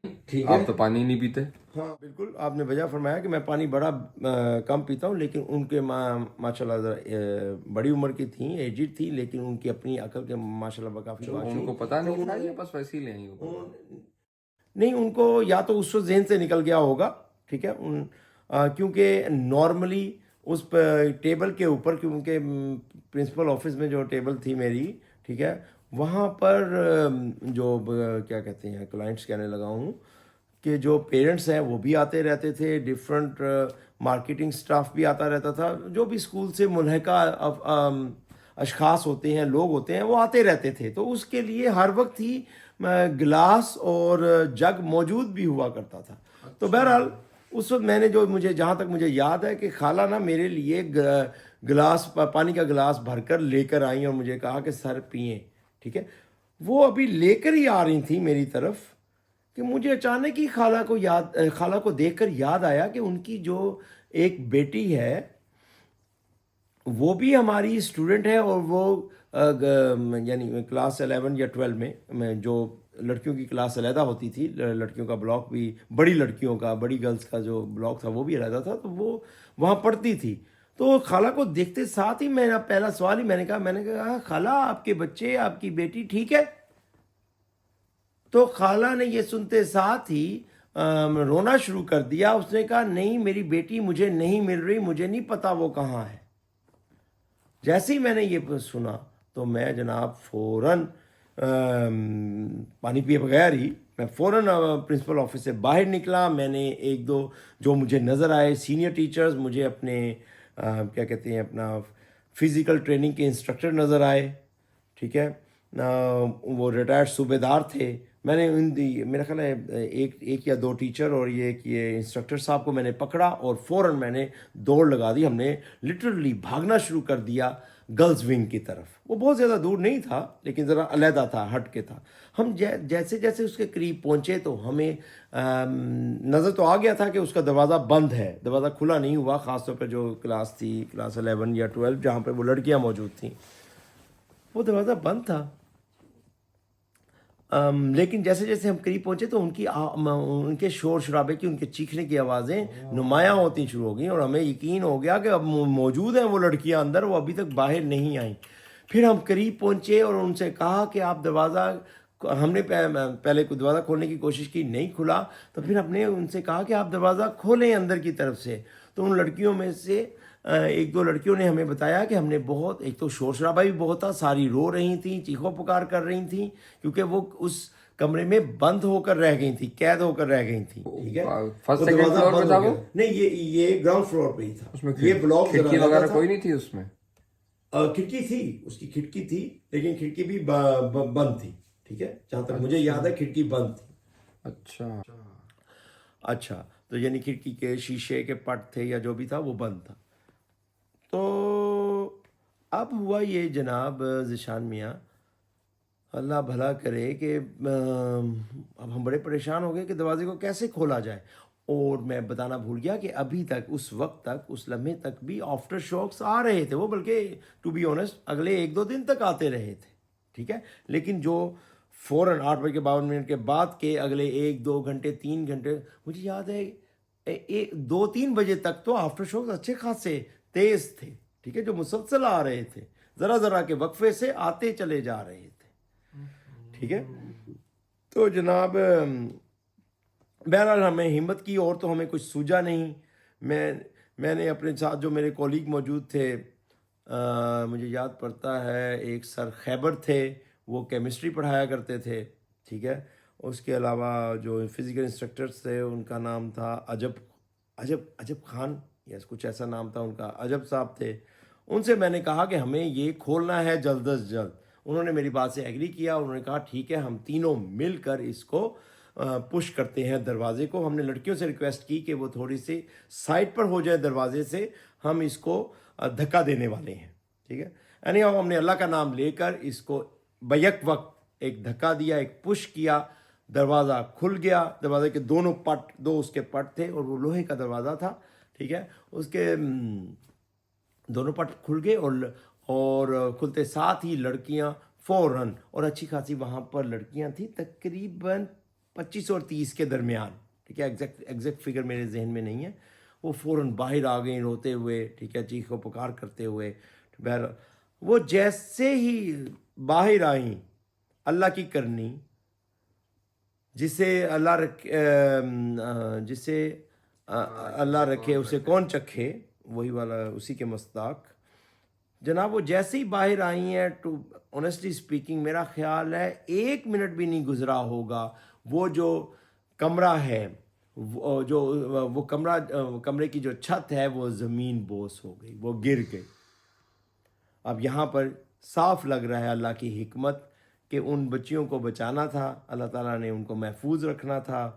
ٹھیک ہے, آپ تو پانی نہیں پیتے. ہاں بالکل, آپ نے وجہ فرمایا کہ میں پانی بڑا کم پیتا ہوں, لیکن ان کے ماشاء اللہ ذرا بڑی عمر کی تھیں, ایجڈ تھی, لیکن ان کی اپنی عقل کے ماشاء اللہ کافی بات ان کو پتہ نہیں تھا یہ بس ویسے ہی لے آئی نہیں, ان کو یا تو اس وقت ذہن سے نکل گیا ہوگا, ٹھیک ہے, کیونکہ نارملی اس ٹیبل کے اوپر, کیونکہ پرنسپل آفس میں جو ٹیبل تھی میری, ٹھیک ہے, وہاں پر جو کیا کہتے ہیں کلائنٹس کہنے لگا ہوں کہ جو پیرنٹس ہیں وہ بھی آتے رہتے تھے, ڈفرینٹ مارکیٹنگ سٹاف بھی آتا رہتا تھا, جو بھی اسکول سے ملحقہ اشخاص ہوتے ہیں, لوگ ہوتے ہیں, وہ آتے رہتے تھے. تو اس کے لیے ہر وقت ہی گلاس اور جگ موجود بھی ہوا کرتا تھا. تو بہرحال اس وقت میں نے جو جہاں تک مجھے یاد ہے کہ خالہ نا میرے لیے گلاس, پانی کا گلاس بھر کر لے کر آئیں اور مجھے کہا کہ سر پئیں, ٹھیک ہے. وہ ابھی لے کر ہی آ رہی تھیں میری طرف کہ مجھے اچانک ہی خالہ کو دیکھ کر یاد آیا کہ ان کی جو ایک بیٹی ہے وہ بھی ہماری اسٹوڈنٹ ہے, اور وہ یعنی کلاس 11 یا 12 میں جو لڑکیوں کی کلاس علیحدہ ہوتی تھی, لڑکیوں کا بلاک بھی, بڑی لڑکیوں کا, بڑی گرلز کا جو بلاک تھا وہ بھی علیحدہ تھا, تو وہ وہاں پڑھتی تھی. تو خالہ کو دیکھتے ساتھ ہی میرا پہلا سوال ہی میں نے کہا خالہ آپ کے بچے, آپ کی بیٹی ٹھیک ہے؟ تو خالہ نے یہ سنتے ساتھ ہی رونا شروع کر دیا. اس نے کہا نہیں میری بیٹی مجھے نہیں مل رہی, مجھے نہیں پتا وہ کہاں ہے. جیسے ہی میں نے یہ سنا تو میں جناب فوراً پانی پیے بغیر ہی میں فوراً پرنسپل آفس سے باہر نکلا. میں نے ایک دو جو مجھے نظر آئے سینئر ٹیچرز, مجھے اپنے کیا کہتے ہیں اپنا فزیکل ٹریننگ کے انسٹرکٹر نظر آئے, ٹھیک ہے, وہ ریٹائرڈ صوبے دار تھے. میں نے میرا خیال ہے ایک یا دو ٹیچر اور یہ انسٹرکٹر صاحب کو میں نے پکڑا اور فوراً میں نے دوڑ لگا دی. ہم نے لٹرلی بھاگنا شروع کر دیا گرلز ونگ کی طرف. وہ بہت زیادہ دور نہیں تھا لیکن ذرا علیحدہ تھا, ہٹ کے تھا. ہم جیسے جیسے اس کے قریب پہنچے تو ہمیں نظر تو آ گیا تھا کہ اس کا دروازہ بند ہے, دروازہ کھلا نہیں ہوا, خاص طور پہ جو کلاس تھی کلاس 11 یا 12 جہاں پہ وہ لڑکیاں موجود تھیں, وہ دروازہ بند تھا. لیکن جیسے جیسے ہم قریب پہنچے تو ان کے شور شرابے کی, ان کے چیخنے کی آوازیں نمایاں ہوتی شروع ہو گئیں, اور ہمیں یقین ہو گیا کہ اب موجود ہیں وہ لڑکیاں اندر, وہ ابھی تک باہر نہیں آئیں. پھر ہم قریب پہنچے اور ان سے کہا کہ آپ دروازہ, ہم نے پہلے دروازہ کھولنے کی کوشش کی, نہیں کھلا, تو پھر ہم نے ان سے کہا کہ آپ دروازہ کھولیں اندر کی طرف سے. تو ان لڑکیوں میں سے ایک دو لڑکیوں نے ہمیں بتایا کہ ہم نے بہت, ایک تو شور شرابہ بھی بہت تھا, ساری رو رہی تھیں, چیخو پکار کر رہی تھیں, کیونکہ وہ اس کمرے میں بند ہو کر رہ گئی تھی, قید ہو کر رہ گئی تھی, ٹھیک ہے. فرسٹ سیکنڈ فلور پہ تھا وہ؟ نہیں, یہ گراؤنڈ فلور پہ ہی تھا. اس میں یہ بلاک کھڑکی وغیرہ کوئی نہیں تھی اس میں؟ کھڑکی تھی, اس کی کھڑکی تھی, لیکن کھڑکی بھی بند تھی, ٹھیک ہے, جہاں تک مجھے یاد ہے کھڑکی بند تھی. اچھا, تو یعنی کھڑکی کے شیشے کے پٹ تھے یا جو بھی تھا وہ بند تھا. تو اب ہوا یہ جناب ذیشان میاں, اللہ بھلا کرے کہ اب ہم بڑے پریشان ہو گئے کہ دروازے کو کیسے کھولا جائے. اور میں بتانا بھول گیا کہ ابھی تک اس وقت تک, اس لمحے تک بھی آفٹر شاکس آ رہے تھے وہ, بلکہ ٹو بی آنیسٹ اگلے 1-2 دن تک آتے رہے تھے, ٹھیک ہے. لیکن جو فوراً 8:52 کے بعد کے اگلے 1-2 گھنٹے 3 گھنٹے, مجھے یاد ہے 2-3 بجے تک تو آفٹر شاکس اچھے خاصے تیز تھے, ٹھیک ہے, جو مسلسل آ رہے تھے, ذرا ذرا کے وقفے سے آتے چلے جا رہے تھے, ٹھیک ہے. تو جناب بہرحال ہمیں ہمت کی اور تو ہمیں کچھ سوجا نہیں. میں نے اپنے ساتھ جو میرے کولیگ موجود تھے، مجھے یاد پڑتا ہے ایک سر خیبر تھے، وہ کیمسٹری پڑھایا کرتے تھے، ٹھیک ہے. اس کے علاوہ جو فزیکل انسٹرکٹرس تھے ان کا نام تھا عجب خان، یس کچھ ایسا نام تھا ان کا، عجب صاحب تھے. ان سے میں نے کہا کہ ہمیں یہ کھولنا ہے جلد از جلد. انہوں نے میری بات سے ایگری کیا. انہوں نے کہا ٹھیک ہے ہم تینوں مل کر اس کو پش کرتے ہیں دروازے کو. ہم نے لڑکیوں سے ریکویسٹ کی کہ وہ تھوڑی سی سائڈ پر ہو جائے دروازے سے، ہم اس کو دھکا دینے والے ہیں، ٹھیک ہے. یعنی ہم نے اللہ کا نام لے کر اس کو بیک وقت ایک دھکا دیا، ایک پش کیا، دروازہ کھل گیا. دروازے کے دونوں پٹ، دو اس کے پٹ تھے اور وہ لوہے کا دروازہ تھا، ٹھیک ہے. اس کے دونوں پٹ کھل گئے اور کھلتے ساتھ ہی لڑکیاں فوراً، اور اچھی خاصی وہاں پر لڑکیاں تھیں تقریباً 25 اور 30 کے درمیان، ٹھیک ہے. ایگزیکٹ فگر میرے ذہن میں نہیں ہے. وہ فوراً باہر آ گئیں روتے ہوئے، ٹھیک ہے، چیخ و پکار کرتے ہوئے. وہ جیسے ہی باہر آئیں، اللہ کی کرنی، جسے اللہ رکھے اسے کون چکھے، وہی والا اسی کے مصداق. جناب وہ جیسے ہی باہر آئی ہیں، ٹو آنیسٹلی اسپیکنگ میرا خیال ہے 1 منٹ بھی نہیں گزرا ہوگا، وہ جو کمرہ ہے، وہ کمرے کی جو چھت ہے وہ زمین بوس ہو گئی، وہ گر گئی. اب یہاں پر صاف لگ رہا ہے اللہ کی حکمت کہ ان بچیوں کو بچانا تھا، اللہ تعالیٰ نے ان کو محفوظ رکھنا تھا،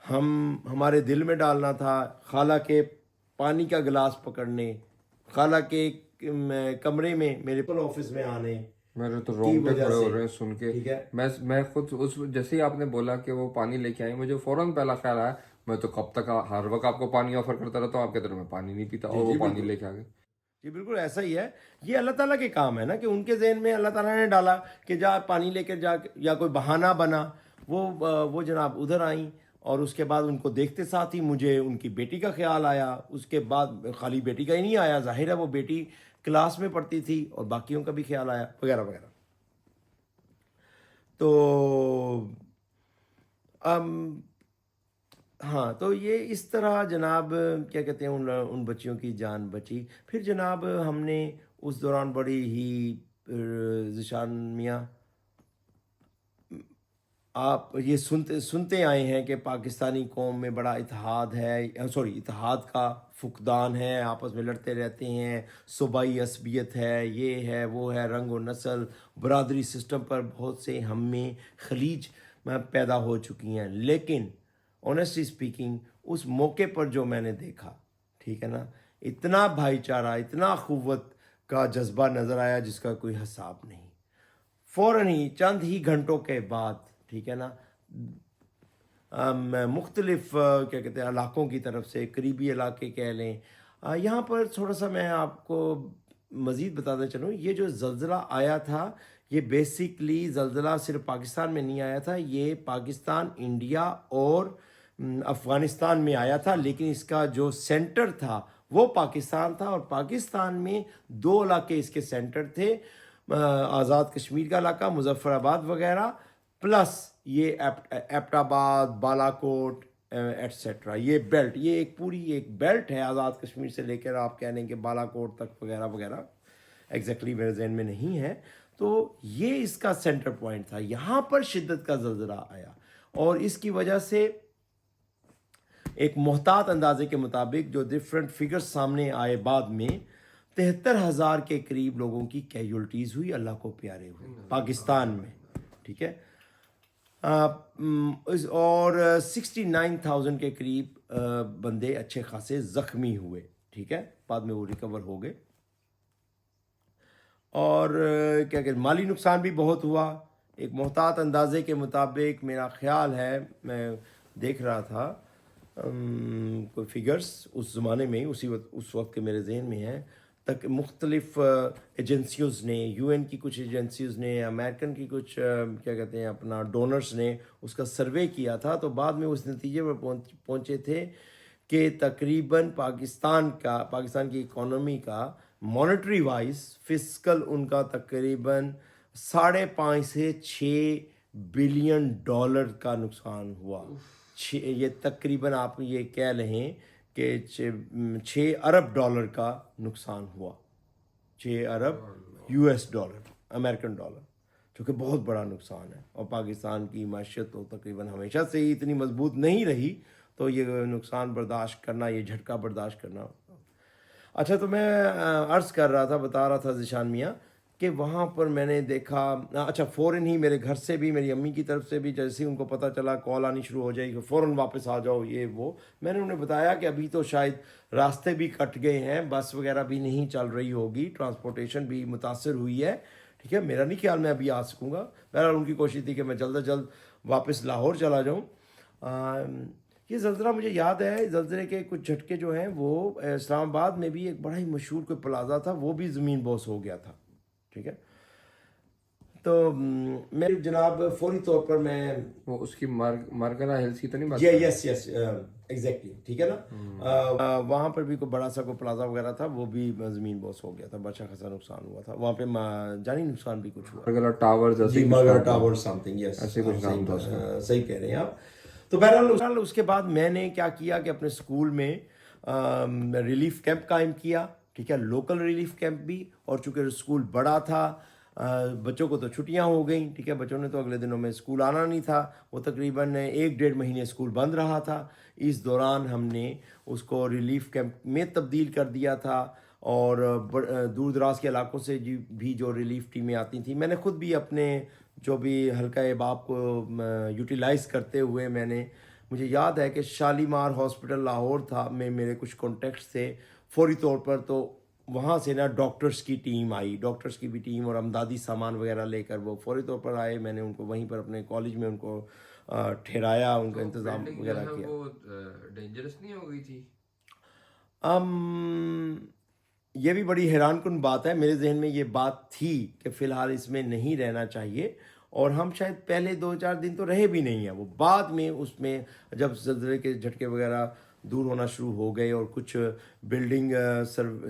ہمارے دل میں ڈالنا تھا. خالہ کے پانی کا گلاس پکڑنے، خالہ کے کمرے میں میرے آفس میں آنے، میرے تو رونگٹے کھڑے ہو رہے ہیں سن کے. ٹھیک ہے. میں خود جیسے ہی آپ نے بولا کہ وہ پانی لے کے آئے، مجھے فوراً پہلا خیال آیا میں تو کب تک ہر وقت آپ کو پانی آفر کرتا رہتا ہوں، آپ کہتے ہیں میں پانی نہیں پیتا، اور وہ پانی لے کے آ گئے. جی بالکل ایسا ہی ہے. یہ اللہ تعالیٰ کے کام ہے نا، کہ ان کے ذہن میں اللہ تعالیٰ نے ڈالا کہ جا پانی لے کے جا، یا کوئی بہانہ بنا. وہ جناب ادھر آئیں، اور اس کے بعد ان کو دیکھتے ساتھ ہی مجھے ان کی بیٹی کا خیال آیا. اس کے بعد خالی بیٹی کا ہی نہیں آیا، ظاہر ہے وہ بیٹی کلاس میں پڑھتی تھی، اور باقیوں کا بھی خیال آیا وغیرہ وغیرہ. تو ہاں، تو یہ اس طرح جناب کیا کہتے ہیں ان بچیوں کی جان بچی. پھر جناب ہم نے اس دوران بڑی ہی ذیشان میاں، آپ یہ سنتے آئے ہیں کہ پاکستانی قوم میں بڑا اتحاد ہے، اتحاد کا فقدان ہے، آپس میں لڑتے رہتے ہیں، صوبائی عصبیت ہے، یہ ہے وہ ہے، رنگ و نسل برادری سسٹم پر بہت سے ہم میں خلیج پیدا ہو چکی ہیں. لیکن آنیسٹلی اسپیکنگ اس موقع پر جو میں نے دیکھا، ٹھیک ہے نا، اتنا بھائی چارہ، اتنا اخوت کا جذبہ نظر آیا جس کا کوئی حساب نہیں. فوراً ہی چند ہی گھنٹوں کے بعد، ٹھیک ہے نا، مختلف کیا کہتے ہیں علاقوں کی طرف سے، قریبی علاقے کہہ لیں. یہاں پر تھوڑا سا میں آپ کو مزید بتاتا چلوں، یہ جو زلزلہ آیا تھا، یہ بیسیکلی زلزلہ صرف پاکستان میں نہیں آیا تھا، یہ پاکستان، انڈیا اور افغانستان میں آیا تھا. لیکن اس کا جو سینٹر تھا وہ پاکستان تھا، اور پاکستان میں 2 علاقے اس کے سینٹر تھے، آزاد کشمیر کا علاقہ، مظفر آباد وغیرہ، پلس یہ ایبٹ آباد، بالا کوٹ ایٹسیٹرا. یہ بیلٹ، یہ ایک پوری ایک بیلٹ ہے آزاد کشمیر سے لے کر آپ کہہ لیں کہ بالا کوٹ تک وغیرہ وغیرہ، ایگزیکٹلی میرے ذہن میں نہیں ہے. تو یہ اس کا سینٹر پوائنٹ تھا. یہاں پر شدت کا زلزلہ آیا، اور اس کی وجہ سے ایک محتاط اندازے کے مطابق جو ڈفرینٹ فگرز سامنے آئے بعد میں، 73,000 کے قریب لوگوں کی کیجولٹیز ہوئی، اللہ کو پیارے ہوئے پاکستان میں، ٹھیک ہے. اور 69,000 کے قریب بندے اچھے خاصے زخمی ہوئے، ٹھیک ہے، بعد میں وہ ریکور ہو گئے. اور کیا کہ مالی نقصان بھی بہت ہوا. ایک محتاط اندازے کے مطابق میرا خیال ہے، میں دیکھ رہا تھا کوئی فگرز اس زمانے میں، اس وقت کے میرے ذہن میں ہیں، تک مختلف ایجنسیوز نے، یو این کی کچھ ایجنسیوز نے، امریکن کی کچھ کیا کہتے ہیں اپنا ڈونرز نے اس کا سروے کیا تھا. تو بعد میں اس نتیجے پر پہنچے تھے کہ تقریباً پاکستان کی اکانومی کا مانیٹری وائز فسکل ان کا تقریباً 5.5 سے 6 بلین ڈالر کا نقصان ہوا. یہ تقریباً آپ یہ کہہ لیں کہ 6 ارب ڈالر کا نقصان ہوا. 6 ارب US ڈالر، امریکن ڈالر، جو کہ بہت بڑا نقصان ہے. اور پاکستان کی معیشت تو تقریباً ہمیشہ سے ہی اتنی مضبوط نہیں رہی، تو یہ نقصان برداشت کرنا، یہ جھٹکا برداشت کرنا. اچھا، تو میں عرض کر رہا تھا، بتا رہا تھا ذیشان میاں، کہ وہاں پر میں نے دیکھا، اچھا فوراً ہی میرے گھر سے بھی، میری امی کی طرف سے بھی، جیسے ہی ان کو پتہ چلا کال آنی شروع ہو جائے گی، فوراً واپس آ جاؤ یہ وہ. میں نے انہیں بتایا کہ ابھی تو شاید راستے بھی کٹ گئے ہیں، بس وغیرہ بھی نہیں چل رہی ہوگی، ٹرانسپورٹیشن بھی متاثر ہوئی ہے. ٹھیک ہے، میرا نہیں خیال میں ابھی آ سکوں گا. بہرحال ان کی کوشش تھی کہ میں جلد از جلد واپس لاہور چلا جاؤں. یہ زلزلہ مجھے یاد ہے، زلزلے کے کچھ جھٹکے جو ہیں وہ اسلام آباد میں بھی ایک بڑا ہی مشہور کوئی پلازا تھا، وہ بھی زمین بوس ہو گیا تھا. ٹھیک ہے، تو میری جناب فوری طور پر میں وہ اس کی مارگرا ہلس کی تو نہیں بات؟ یس ایگزیکٹلی، ٹھیک ہے نا. وہاں پر بھی کوئی بڑا سا کوئی پلازا وغیرہ تھا، وہ بھی زمین بوس ہو گیا تھا، بڑا خاصا نقصان ہوا تھا وہاں پہ، جانی نقصان بھی کچھ ہوا. مارگرا ٹاور، جی مارگرا ٹاور سم تھنگ، یس ایسے کچھ نام تھا اس کا. صحیح کہہ رہے ہیں آپ. تو بہرحال اس کے بعد میں نے کیا کیا کہ اپنے اسکول میں ریلیف کیمپ قائم کیا. ٹھیک ہے، لوکل ریلیف کیمپ بھی. اور چونکہ اسکول بڑا تھا، بچوں کو تو چھٹیاں ہو گئیں. ٹھیک ہے، بچوں نے تو اگلے دنوں میں اسکول آنا نہیں تھا. وہ تقریباً 1-1.5 مہینے اسکول بند رہا تھا. اس دوران ہم نے اس کو ریلیف کیمپ میں تبدیل کر دیا تھا. اور دور دراز کے علاقوں سے بھی جو ریلیف ٹیمیں آتی تھیں، میں نے خود بھی اپنے جو بھی حلقہ احباب کو یوٹیلائز کرتے ہوئے، مجھے یاد ہے کہ شالیمار ہاسپٹل لاہور تھا میں میرے کچھ کانٹیکٹس تھے فوری طور پر، تو وہاں سے نا ڈاکٹرز کی ٹیم آئی، ڈاکٹرز کی بھی ٹیم، اور امدادی سامان وغیرہ لے کر وہ فوری طور پر آئے. میں نے ان کو وہیں پر اپنے کالج میں ان کو ٹھہرایا، ان کا انتظام وغیرہ کیا. وہ ڈینجرس نہیں ہو گئی تھی؟ یہ بھی بڑی حیران کن بات ہے. میرے ذہن میں یہ بات تھی کہ فی الحال اس میں نہیں رہنا چاہیے، اور ہم شاید پہلے 2-4 دن تو رہے بھی نہیں ہیں. وہ بعد میں اس میں جب زلزلے کے جھٹکے وغیرہ دور ہونا شروع ہو گئے، اور کچھ بلڈنگ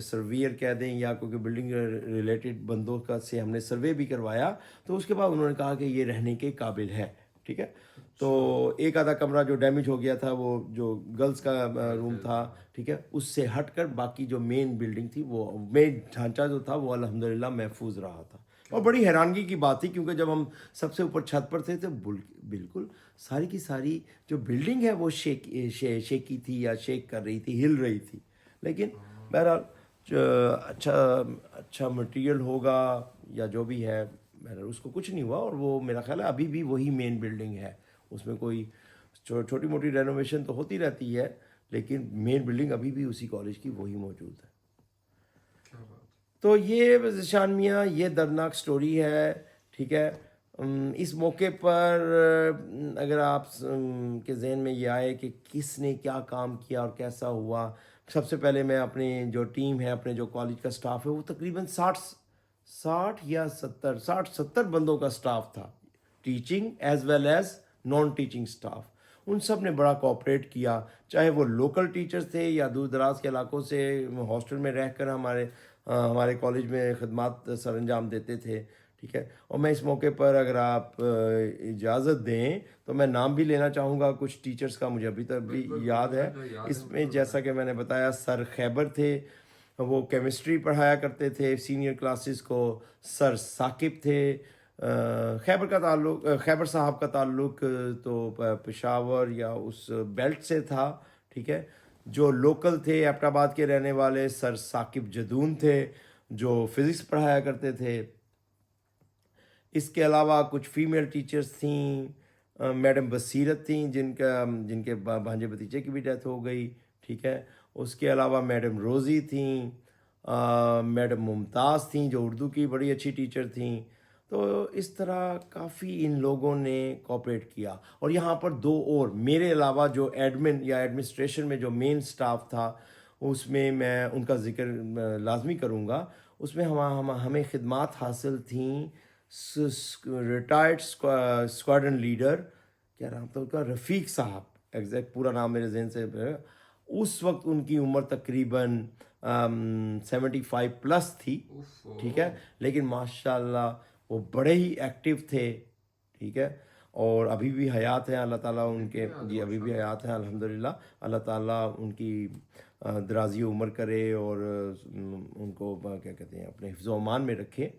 سرویئر کہہ دیں یا کیونکہ بلڈنگ ریلیٹڈ بندوں کا سے ہم نے سروے بھی کروایا، تو اس کے بعد انہوں نے کہا کہ یہ رہنے کے قابل ہے. ٹھیک ہے، تو ایک آدھا کمرہ جو ڈیمیج ہو گیا تھا، وہ جو گرلز کا روم تھا، ٹھیک ہے، اس سے ہٹ کر باقی جو مین بلڈنگ تھی، وہ مین ڈھانچہ جو تھا، وہ الحمدللہ محفوظ رہا تھا. اور بڑی حیرانگی کی بات تھی، کیونکہ جب ہم سب سے اوپر چھت پر تھے تو بالکل ساری کی ساری جو بلڈنگ ہے وہ شیکی تھی، یا شیک کر رہی تھی، ہل رہی تھی. لیکن بہرحال اچھا مٹیریل ہوگا یا جو بھی ہے، بہرحال اس کو کچھ نہیں ہوا. اور وہ میرا خیال ہے ابھی بھی وہی مین بلڈنگ ہے، اس میں کوئی چھوٹی موٹی رینوویشن تو ہوتی رہتی ہے، لیکن مین بلڈنگ ابھی بھی اسی کالج کی وہی موجود ہے. تو یہ ذیشان میاں یہ دردناک سٹوری ہے. ٹھیک ہے، اس موقع پر اگر آپ کے ذہن میں یہ آئے کہ کس نے کیا کام کیا اور کیسا ہوا، سب سے پہلے میں اپنی جو ٹیم ہے، اپنے جو کالج کا سٹاف ہے، وہ تقریباً 60 بندوں کا سٹاف تھا، teaching as well as non teaching staff. ان سب نے بڑا کوآپریٹ کیا، چاہے وہ لوکل ٹیچرز تھے یا دور دراز کے علاقوں سے ہاسٹل میں رہ کر ہمارے کالج میں خدمات سر انجام دیتے تھے. ٹھیک ہے، اور میں اس موقع پر اگر آپ اجازت دیں تو میں نام بھی لینا چاہوں گا کچھ ٹیچرز کا، مجھے ابھی تک بھی یاد ہے. اس میں جیسا کہ میں نے بتایا، سر خیبر تھے، وہ کیمسٹری پڑھایا کرتے تھے سینئر کلاسز کو. سر ثاقب تھے. خیبر صاحب کا تعلق تو پشاور یا اس بیلٹ سے تھا. ٹھیک ہے، جو لوکل تھے ایبٹ آباد کے رہنے والے، سر ثاقب جدون تھے، جو فزکس پڑھایا کرتے تھے. اس کے علاوہ کچھ فیمیل ٹیچرز تھیں، میڈم بصیرت تھیں جن کے بھانجے بھتیجے کی بھی ڈیتھ ہو گئی. ٹھیک ہے، اس کے علاوہ میڈم روزی تھیں، میڈم ممتاز تھیں جو اردو کی بڑی اچھی ٹیچر تھیں. تو اس طرح کافی ان لوگوں نے کوآپریٹ کیا. اور یہاں پر 2 اور میرے علاوہ جو ایڈمن یا ایڈمنسٹریشن میں جو مین سٹاف تھا، اس میں ان کا ذکر لازمی کروں گا. اس میں ہمیں خدمات حاصل تھیں ریٹائرڈ اسکواڈرن لیڈر، کیا نام تھا ان کا، رفیق صاحب، ایگزیکٹ پورا نام میرے ذہن سے. اس وقت ان کی عمر تقریباً 75+ تھی. ٹھیک ہے، لیکن ماشاء اللہ وہ بڑے ہی ایکٹیو تھے. ٹھیک ہے، اور ابھی بھی حیات ہیں، اللہ تعالیٰ ان کے جی ابھی بھی حیات ہیں الحمدللہ. اللہ تعالیٰ ان کی درازی عمر کرے اور ان کو کیا کہتے ہیں اپنے حفظ و امان میں رکھے.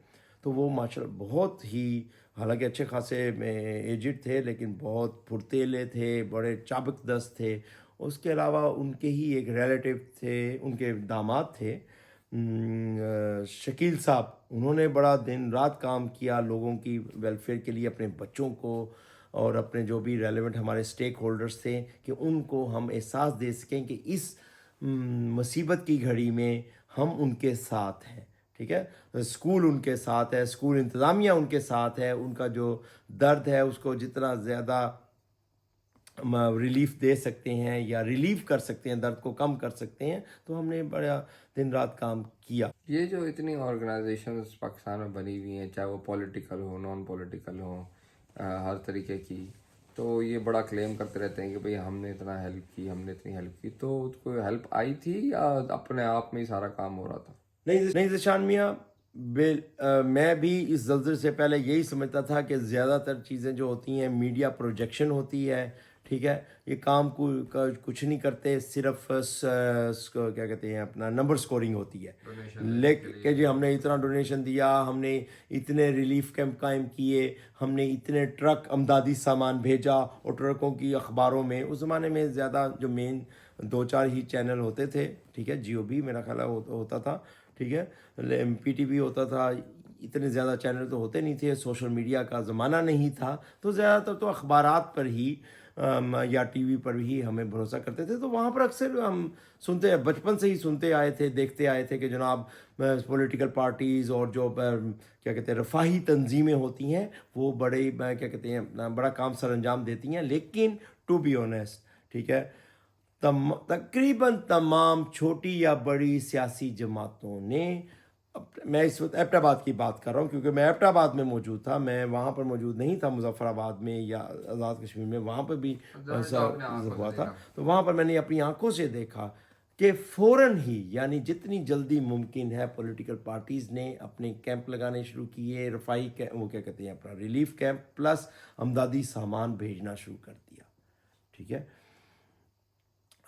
تو وہ ماشاء اللہ بہت ہی، حالانکہ اچھے خاصے ایجڈ تھے لیکن بہت پھرتیلے تھے، بڑے چابک دست تھے. اس کے علاوہ ان کے ہی ایک ریلیٹیو تھے، ان کے داماد تھے شکیل صاحب. انہوں نے بڑا دن رات کام کیا لوگوں کی ویلفیئر کے لیے، اپنے بچوں کو اور اپنے جو بھی ریلیونٹ ہمارے سٹیک ہولڈرز تھے کہ ان کو ہم احساس دے سکیں کہ اس مصیبت کی گھڑی میں ہم ان کے ساتھ ہیں. ٹھیک ہے، اسکول ان کے ساتھ ہے، اسکول انتظامیہ ان کے ساتھ ہے. ان کا جو درد ہے اس کو جتنا زیادہ ریلیف دے سکتے ہیں یا ریلیف کر سکتے ہیں، درد کو کم کر سکتے ہیں، تو ہم نے بڑا دن رات کام کیا. یہ جو اتنی آرگنائزیشنز پاکستان میں بنی ہوئی ہیں، چاہے وہ پولیٹیکل ہو، نان پولیٹیکل ہو، ہر طریقے کی، تو یہ بڑا کلیم کرتے رہتے ہیں کہ بھئی ہم نے اتنا ہیلپ کی، ہم نے اتنی ہیلپ کی. تو کوئی ہیلپ آئی تھی یا اپنے آپ میں ہی سارا کام ہو رہا تھا؟ نہیں ذیشان میاں، میں بھی اس زلزلے سے پہلے یہی سمجھتا تھا کہ زیادہ تر چیزیں جو ہوتی ہیں میڈیا پروجیکشن ہوتی ہے. ٹھیک ہے، یہ کام کو کچھ نہیں کرتے، صرف کیا کہتے ہیں اپنا نمبر سکورنگ ہوتی ہے. لیکن کہ جی ہم نے اتنا ڈونیشن دیا، ہم نے اتنے ریلیف کیمپ قائم کیے، ہم نے اتنے ٹرک امدادی سامان بھیجا، اور ٹرکوں کی اخباروں میں اس زمانے میں زیادہ جو مین 2-4 ہی چینل ہوتے تھے. ٹھیک ہے، جیو بھی میرا خیال ہوتا تھا. ٹھیک ہے، پی ٹی وی ہوتا تھا. اتنے زیادہ چینل تو ہوتے نہیں تھے، سوشل میڈیا کا زمانہ نہیں تھا، تو زیادہ تر تو اخبارات پر ہی یا ٹی وی پر ہی ہمیں بھروسہ کرتے تھے. تو وہاں پر اکثر ہم سنتے، بچپن سے ہی سنتے آئے تھے، دیکھتے آئے تھے کہ جناب پولیٹیکل پارٹیز اور جو کیا کہتے ہیں رفاہی تنظیمیں ہوتی ہیں وہ بڑے کیا کہتے ہیں بڑا کام سر انجام دیتی ہیں. لیکن ٹو بی آنیسٹ، ٹھیک ہے، تقریباً تمام چھوٹی یا بڑی سیاسی جماعتوں نے، میں اس وقت ایبٹ آباد کی بات کر رہا ہوں کیونکہ میں ایبٹ آباد میں موجود تھا، میں وہاں پر موجود نہیں تھا مظفر آباد میں یا آزاد کشمیر میں، وہاں پہ بھی ایسا ہوا تھا. تو وہاں پر میں نے اپنی آنکھوں سے دیکھا کہ فوراً ہی، یعنی جتنی جلدی ممکن ہے، پولیٹیکل پارٹیز نے اپنے کیمپ لگانے شروع کیے، رفاہی وہ کیا کہتے ہیں اپنا ریلیف کیمپ، پلس امدادی سامان بھیجنا شروع کر دیا. ٹھیک ہے،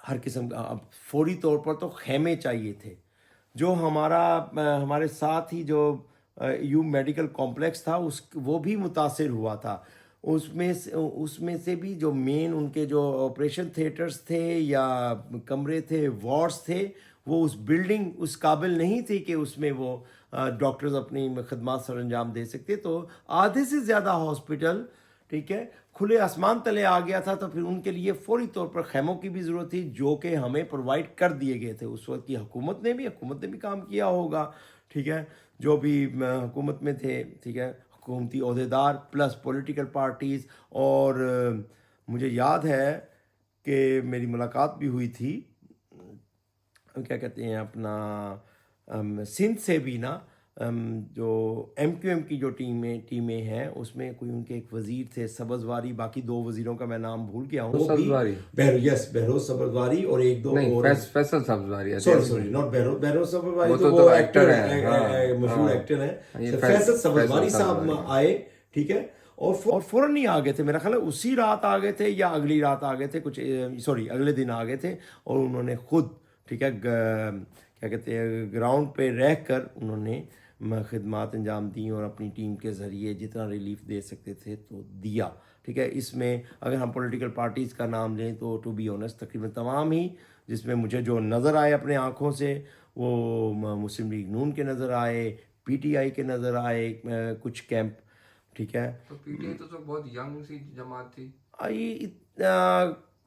ہر قسم کا. اب فوری طور پر تو خیمے چاہیے تھے. جو ہمارے ساتھ ہی جو یو میڈیکل کمپلیکس تھا وہ بھی متاثر ہوا تھا. اس میں سے بھی جو مین ان کے جو آپریشن تھیٹرز تھے یا کمرے تھے، وارڈز تھے، وہ اس بلڈنگ اس قابل نہیں تھی کہ اس میں وہ ڈاکٹرز اپنی خدمات سر انجام دے سکتے. تو آدھے سے زیادہ ہاسپٹل، ٹھیک ہے، کھلے آسمان تلے آ گیا تھا. تو پھر ان کے لیے فوری طور پر خیموں کی بھی ضرورت تھی، جو کہ ہمیں پرووائڈ کر دیے گئے تھے. اس وقت کی حکومت نے بھی کام کیا ہوگا. ٹھیک ہے، جو بھی حکومت میں تھے، ٹھیک ہے، حکومتی عہدیدار پلس پولیٹیکل پارٹیز. اور مجھے یاد ہے کہ میری ملاقات بھی ہوئی تھی کیا کہتے ہیں اپنا سندھ سے بھی نا، جو ایم کیو ایم کی جو ٹیمیں ہیں اس میں کوئی ان کے ایک وزیر تھے سبزواری، باقی 2 وزیروں کا میں نام بھول گیا ہوں. سبزواری، بہروز سبزواری اور ایک دو اور فیصل سبزواری، سوری ناٹ بہروز سبزواری، وہ وہ ایکٹر ہیں، مشہور ایکٹر ہیں. فیصل سبزواری صاحب آئے. ٹھیک ہے، اور فوراً ہی آ گئے تھے، میرا خیال ہے اسی رات آ گئے تھے یا اگلی رات آ گئے تھے، کچھ اگلے دن آ گئے تھے. اور انہوں نے خود، ٹھیک ہے، کیا کہتے ہیں گراؤنڈ پہ رہ کر انہوں نے خدمات انجام دیں اور اپنی ٹیم کے ذریعے جتنا ریلیف دے سکتے تھے تو دیا. ٹھیک ہے، اس میں اگر ہم پولیٹیکل پارٹیز کا نام لیں تو ٹو بی آنیسٹ تقریباً تمام ہی، جس میں مجھے جو نظر آئے اپنے آنکھوں سے، وہ مسلم لیگ نون کے نظر آئے، پی ٹی آئی کے نظر آئے کچھ کیمپ. ٹھیک ہے، تو پی ٹی آئی تو بہت ینگ سی جماعت تھی.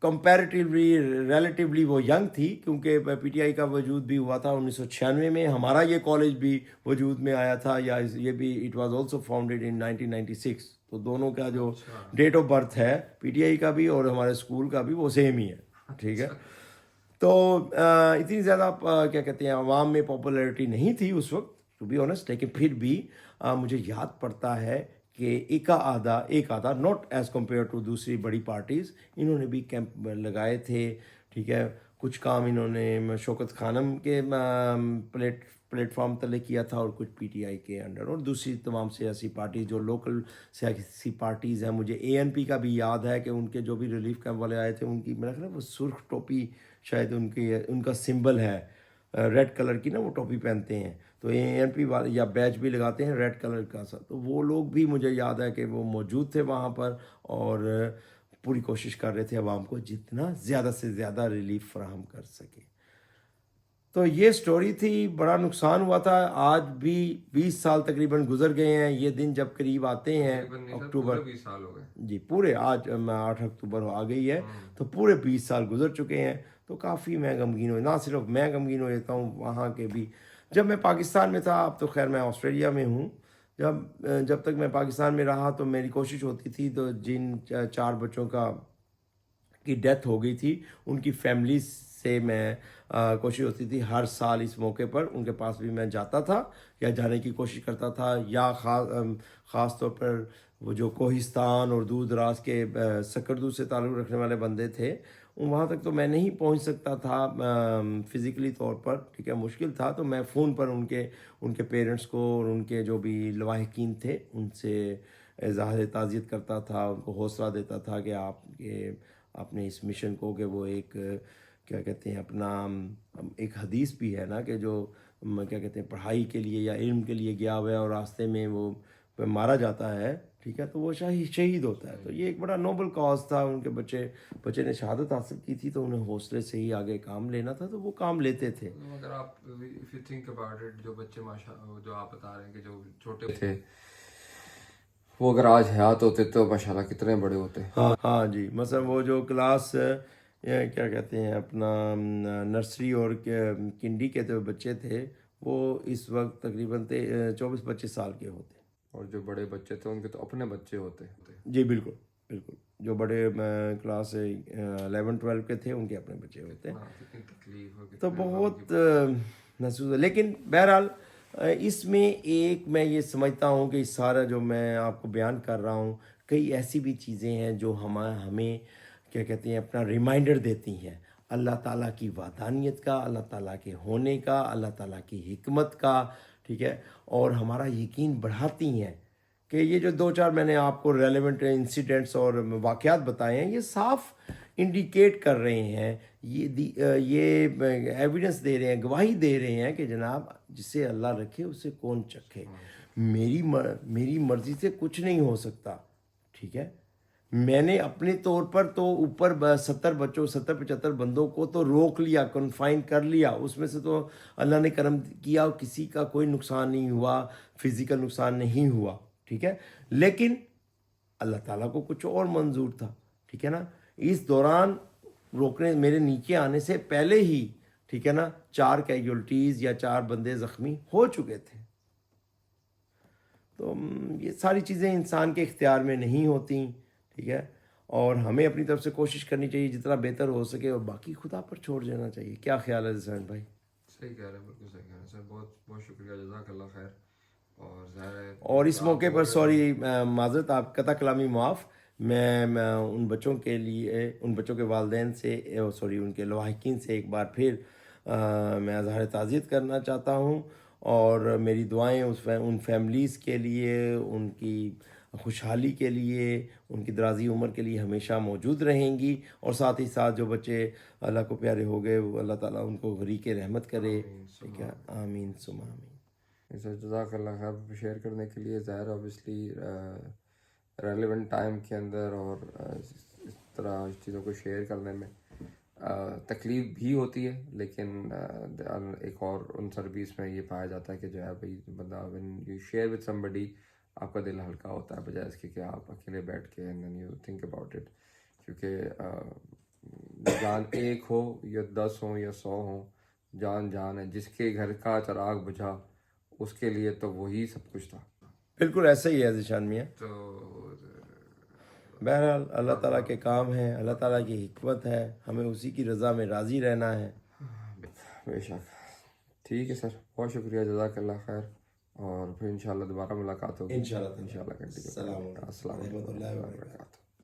کمپیریٹیولی ریلیٹیولی وہ ینگ تھی، کیونکہ پی ٹی آئی کا وجود بھی ہوا تھا 1996 میں. ہمارا یہ کالج بھی وجود میں آیا تھا، یا یہ بھی it was also founded in 1996. تو دونوں کا جو ڈیٹ آف برتھ ہے پی ٹی آئی کا بھی اور ہمارے اسکول کا بھی وہ سیم ہی ہے. ٹھیک ہے، تو اتنی زیادہ کیا کہتے ہیں عوام میں پاپولیرٹی نہیں تھی اس وقت ٹو بی آنیسٹ. لیکن پھر بھی مجھے یاد پڑتا ہے کہ ایک آدھا ناٹ ایز کمپیئر ٹو دوسری بڑی پارٹیز، انہوں نے بھی کیمپ لگائے تھے. ٹھیک ہے، کچھ کام انہوں نے شوکت خانم کے پلیٹ فارم تلے کیا تھا اور کچھ پی ٹی آئی کے انڈر، اور دوسری تمام سیاسی پارٹیز جو لوکل سیاسی پارٹیز ہیں. مجھے اے این پی کا بھی یاد ہے کہ ان کے جو بھی ریلیف کیمپ والے آئے تھے ان کی میرا خیال ہے وہ سرخ ٹوپی شاید ان کا سمبل ہے، ریڈ کلر کی نا وہ ٹوپی پہنتے ہیں، تو اے این پی والے یا بیچ بھی لگاتے ہیں ریڈ کلر کا سا، تو وہ لوگ بھی مجھے یاد ہے کہ وہ موجود تھے وہاں پر اور پوری کوشش کر رہے تھے عوام کو جتنا زیادہ سے زیادہ ریلیف فراہم کر سکے. تو یہ سٹوری تھی. بڑا نقصان ہوا تھا. آج بھی 20 سال تقریباً گزر گئے ہیں. یہ دن جب قریب آتے ہیں اکتوبر، 20 سال ہو گئے جی پورے، آج 8 اکتوبر آ گئی ہے تو پورے 20 سال گزر چکے ہیں. تو کافی میں غمگین ہوں، نہ صرف میں غمگین ہو جاتا ہوں، وہاں کے بھی. جب میں پاکستان میں تھا، اب تو خیر میں آسٹریلیا میں ہوں، جب تک میں پاکستان میں رہا تو میری کوشش ہوتی تھی تو جن 4 بچوں کی ڈیتھ ہو گئی تھی ان کی فیملیز سے میں کوشش ہوتی تھی ہر سال اس موقع پر ان کے پاس بھی میں جاتا تھا یا جانے کی کوشش کرتا تھا. یا خاص طور پر وہ جو کوہستان اور دور دراز کے سکردو سے تعلق رکھنے والے بندے تھے، وہاں تک تو میں نہیں پہنچ سکتا تھا فزیکلی طور پر، ٹھیک ہے، مشکل تھا. تو میں فون پر ان کے پیرنٹس کو اور ان کے جو بھی لواحقین تھے ان سے اظہار تعزیت کرتا تھا، ان کو حوصلہ دیتا تھا کہ آپ نے اس مشن کو، کہ وہ ایک کیا کہتے ہیں اپنا ایک حدیث بھی ہے نا کہ جو کیا کہتے ہیں پڑھائی کے لیے یا علم کے لیے گیا ہوا ہے اور راستے میں وہ مارا جاتا ہے، ٹھیک ہے، تو وہ شہید ہوتا ہے. تو یہ ایک بڑا نوبل کاز تھا. ان کے بچے نے شہادت حاصل کی تھی تو انہیں حوصلے سے ہی آگے کام لینا تھا تو وہ کام لیتے تھے. اگر آپ if you think about it، جو بچے جو آپ بتا رہے ہیں کہ جو چھوٹے تھے وہ اگر آج حیات ہوتے تو ماشاءاللہ کتنے بڑے ہوتے. ہاں جی، مثلا وہ جو کلاس کیا کہتے ہیں اپنا نرسری اور کنڈی کے جو بچے تھے وہ اس وقت تقریباً 24-25 سال کے ہوتے. اور جو بڑے بچے تھے ان کے تو اپنے بچے ہوتے. جی بالکل بالکل. جو بڑے کلاس 11-12 کے تھے ان کے اپنے بچے ہوتے ہیں. کتنی تکلیف ہو. تو بہت محسوس ہے. لیکن بہرحال اس میں ایک میں یہ سمجھتا ہوں کہ سارا جو میں آپ کو بیان کر رہا ہوں، کئی ایسی بھی چیزیں ہیں جو ہمیں کیا کہتے ہیں اپنا ریمائنڈر دیتی ہیں اللہ تعالیٰ کی وحدانیت کا، اللہ تعالیٰ کے ہونے کا، اللہ تعالیٰ کی حکمت کا، ٹھیک ہے، اور ہمارا یقین بڑھاتی ہیں. کہ یہ جو 2-4 میں نے آپ کو ریلیونٹ انسیڈنٹس اور واقعات بتائے ہیں، یہ صاف انڈیکیٹ کر رہے ہیں، یہ ایویڈنس دے رہے ہیں، گواہی دے رہے ہیں کہ جناب جسے اللہ رکھے اسے کون چکھے. میری مرضی سے کچھ نہیں ہو سکتا، ٹھیک ہے. میں نے اپنے طور پر تو اوپر 70-75 بندوں کو تو روک لیا، کنفائن کر لیا. اس میں سے تو اللہ نے کرم کیا، کسی کا کوئی نقصان نہیں ہوا، فزیکل نقصان نہیں ہوا، ٹھیک ہے. لیکن اللہ تعالیٰ کو کچھ اور منظور تھا، ٹھیک ہے نا. اس دوران روکنے میرے نیچے آنے سے پہلے ہی، ٹھیک ہے نا، 4 کیجولٹیز یا 4 بندے زخمی ہو چکے تھے. تو یہ ساری چیزیں انسان کے اختیار میں نہیں ہوتی، ٹھیک ہے، اور ہمیں اپنی طرف سے کوشش کرنی چاہیے جتنا بہتر ہو سکے اور باقی خدا پر چھوڑ دینا چاہیے. کیا خیال ہے حسین بھائی؟ صحیح کہہ رہے ہیں، بالکل صحیح کہہ رہے ہیں سر. بہت بہت شکریہ، جزاک اللہ خیر. اور ظاہر ہے اور اس موقع پر سوری معذرت، آپ قطع کلامی معاف، میں ان بچوں کے والدین سے ان کے لواحقین سے ایک بار پھر میں اظہار تعزیت کرنا چاہتا ہوں. اور میری دعائیں ان فیملیز کے لیے، ان کی خوشحالی کے لیے، ان کی درازی عمر کے لیے ہمیشہ موجود رہیں گی. اور ساتھ ہی ساتھ جو بچے اللہ کو پیارے ہو گئے وہ اللہ تعالیٰ ان کو غریق رحمت کرے. ٹھیک ہے، آمین ثم آمین. جزاک اللہ خیر شیئر کرنے کے لیے. ظاہر اوبیسلی ریلیونٹ ٹائم کے اندر اور اس طرح چیزوں کو شیئر کرنے میں تکلیف بھی ہوتی ہے، لیکن ایک اور عنصر بھی اس میں یہ پایا جاتا ہے کہ جو ہے بھائی بندہ when you share with somebody آپ کا دل ہلکا ہوتا ہے، بجائے اس کے کہ آپ اکیلے بیٹھ کے and then you think about it. کیونکہ جان ایک ہو یا 10 ہوں یا 100 ہوں، جان ہے. جس کے گھر کا چراغ بجھا اس کے لیے تو وہی سب کچھ تھا. بالکل ایسا ہی ہے ذیشان میاں. تو بہرحال اللہ تعالیٰ کے کام ہیں، اللہ تعالیٰ کی حکمت ہے، ہمیں اسی کی رضا میں راضی رہنا ہے. بے شک. ٹھیک ہے سر، بہت شکریہ، جزاک اللہ خیر. اور پھر انشاءاللہ دوبارہ ملاقات ہوگی. انشاءاللہ. السلام علیکم و رحمۃ اللہ وبرکاتہ.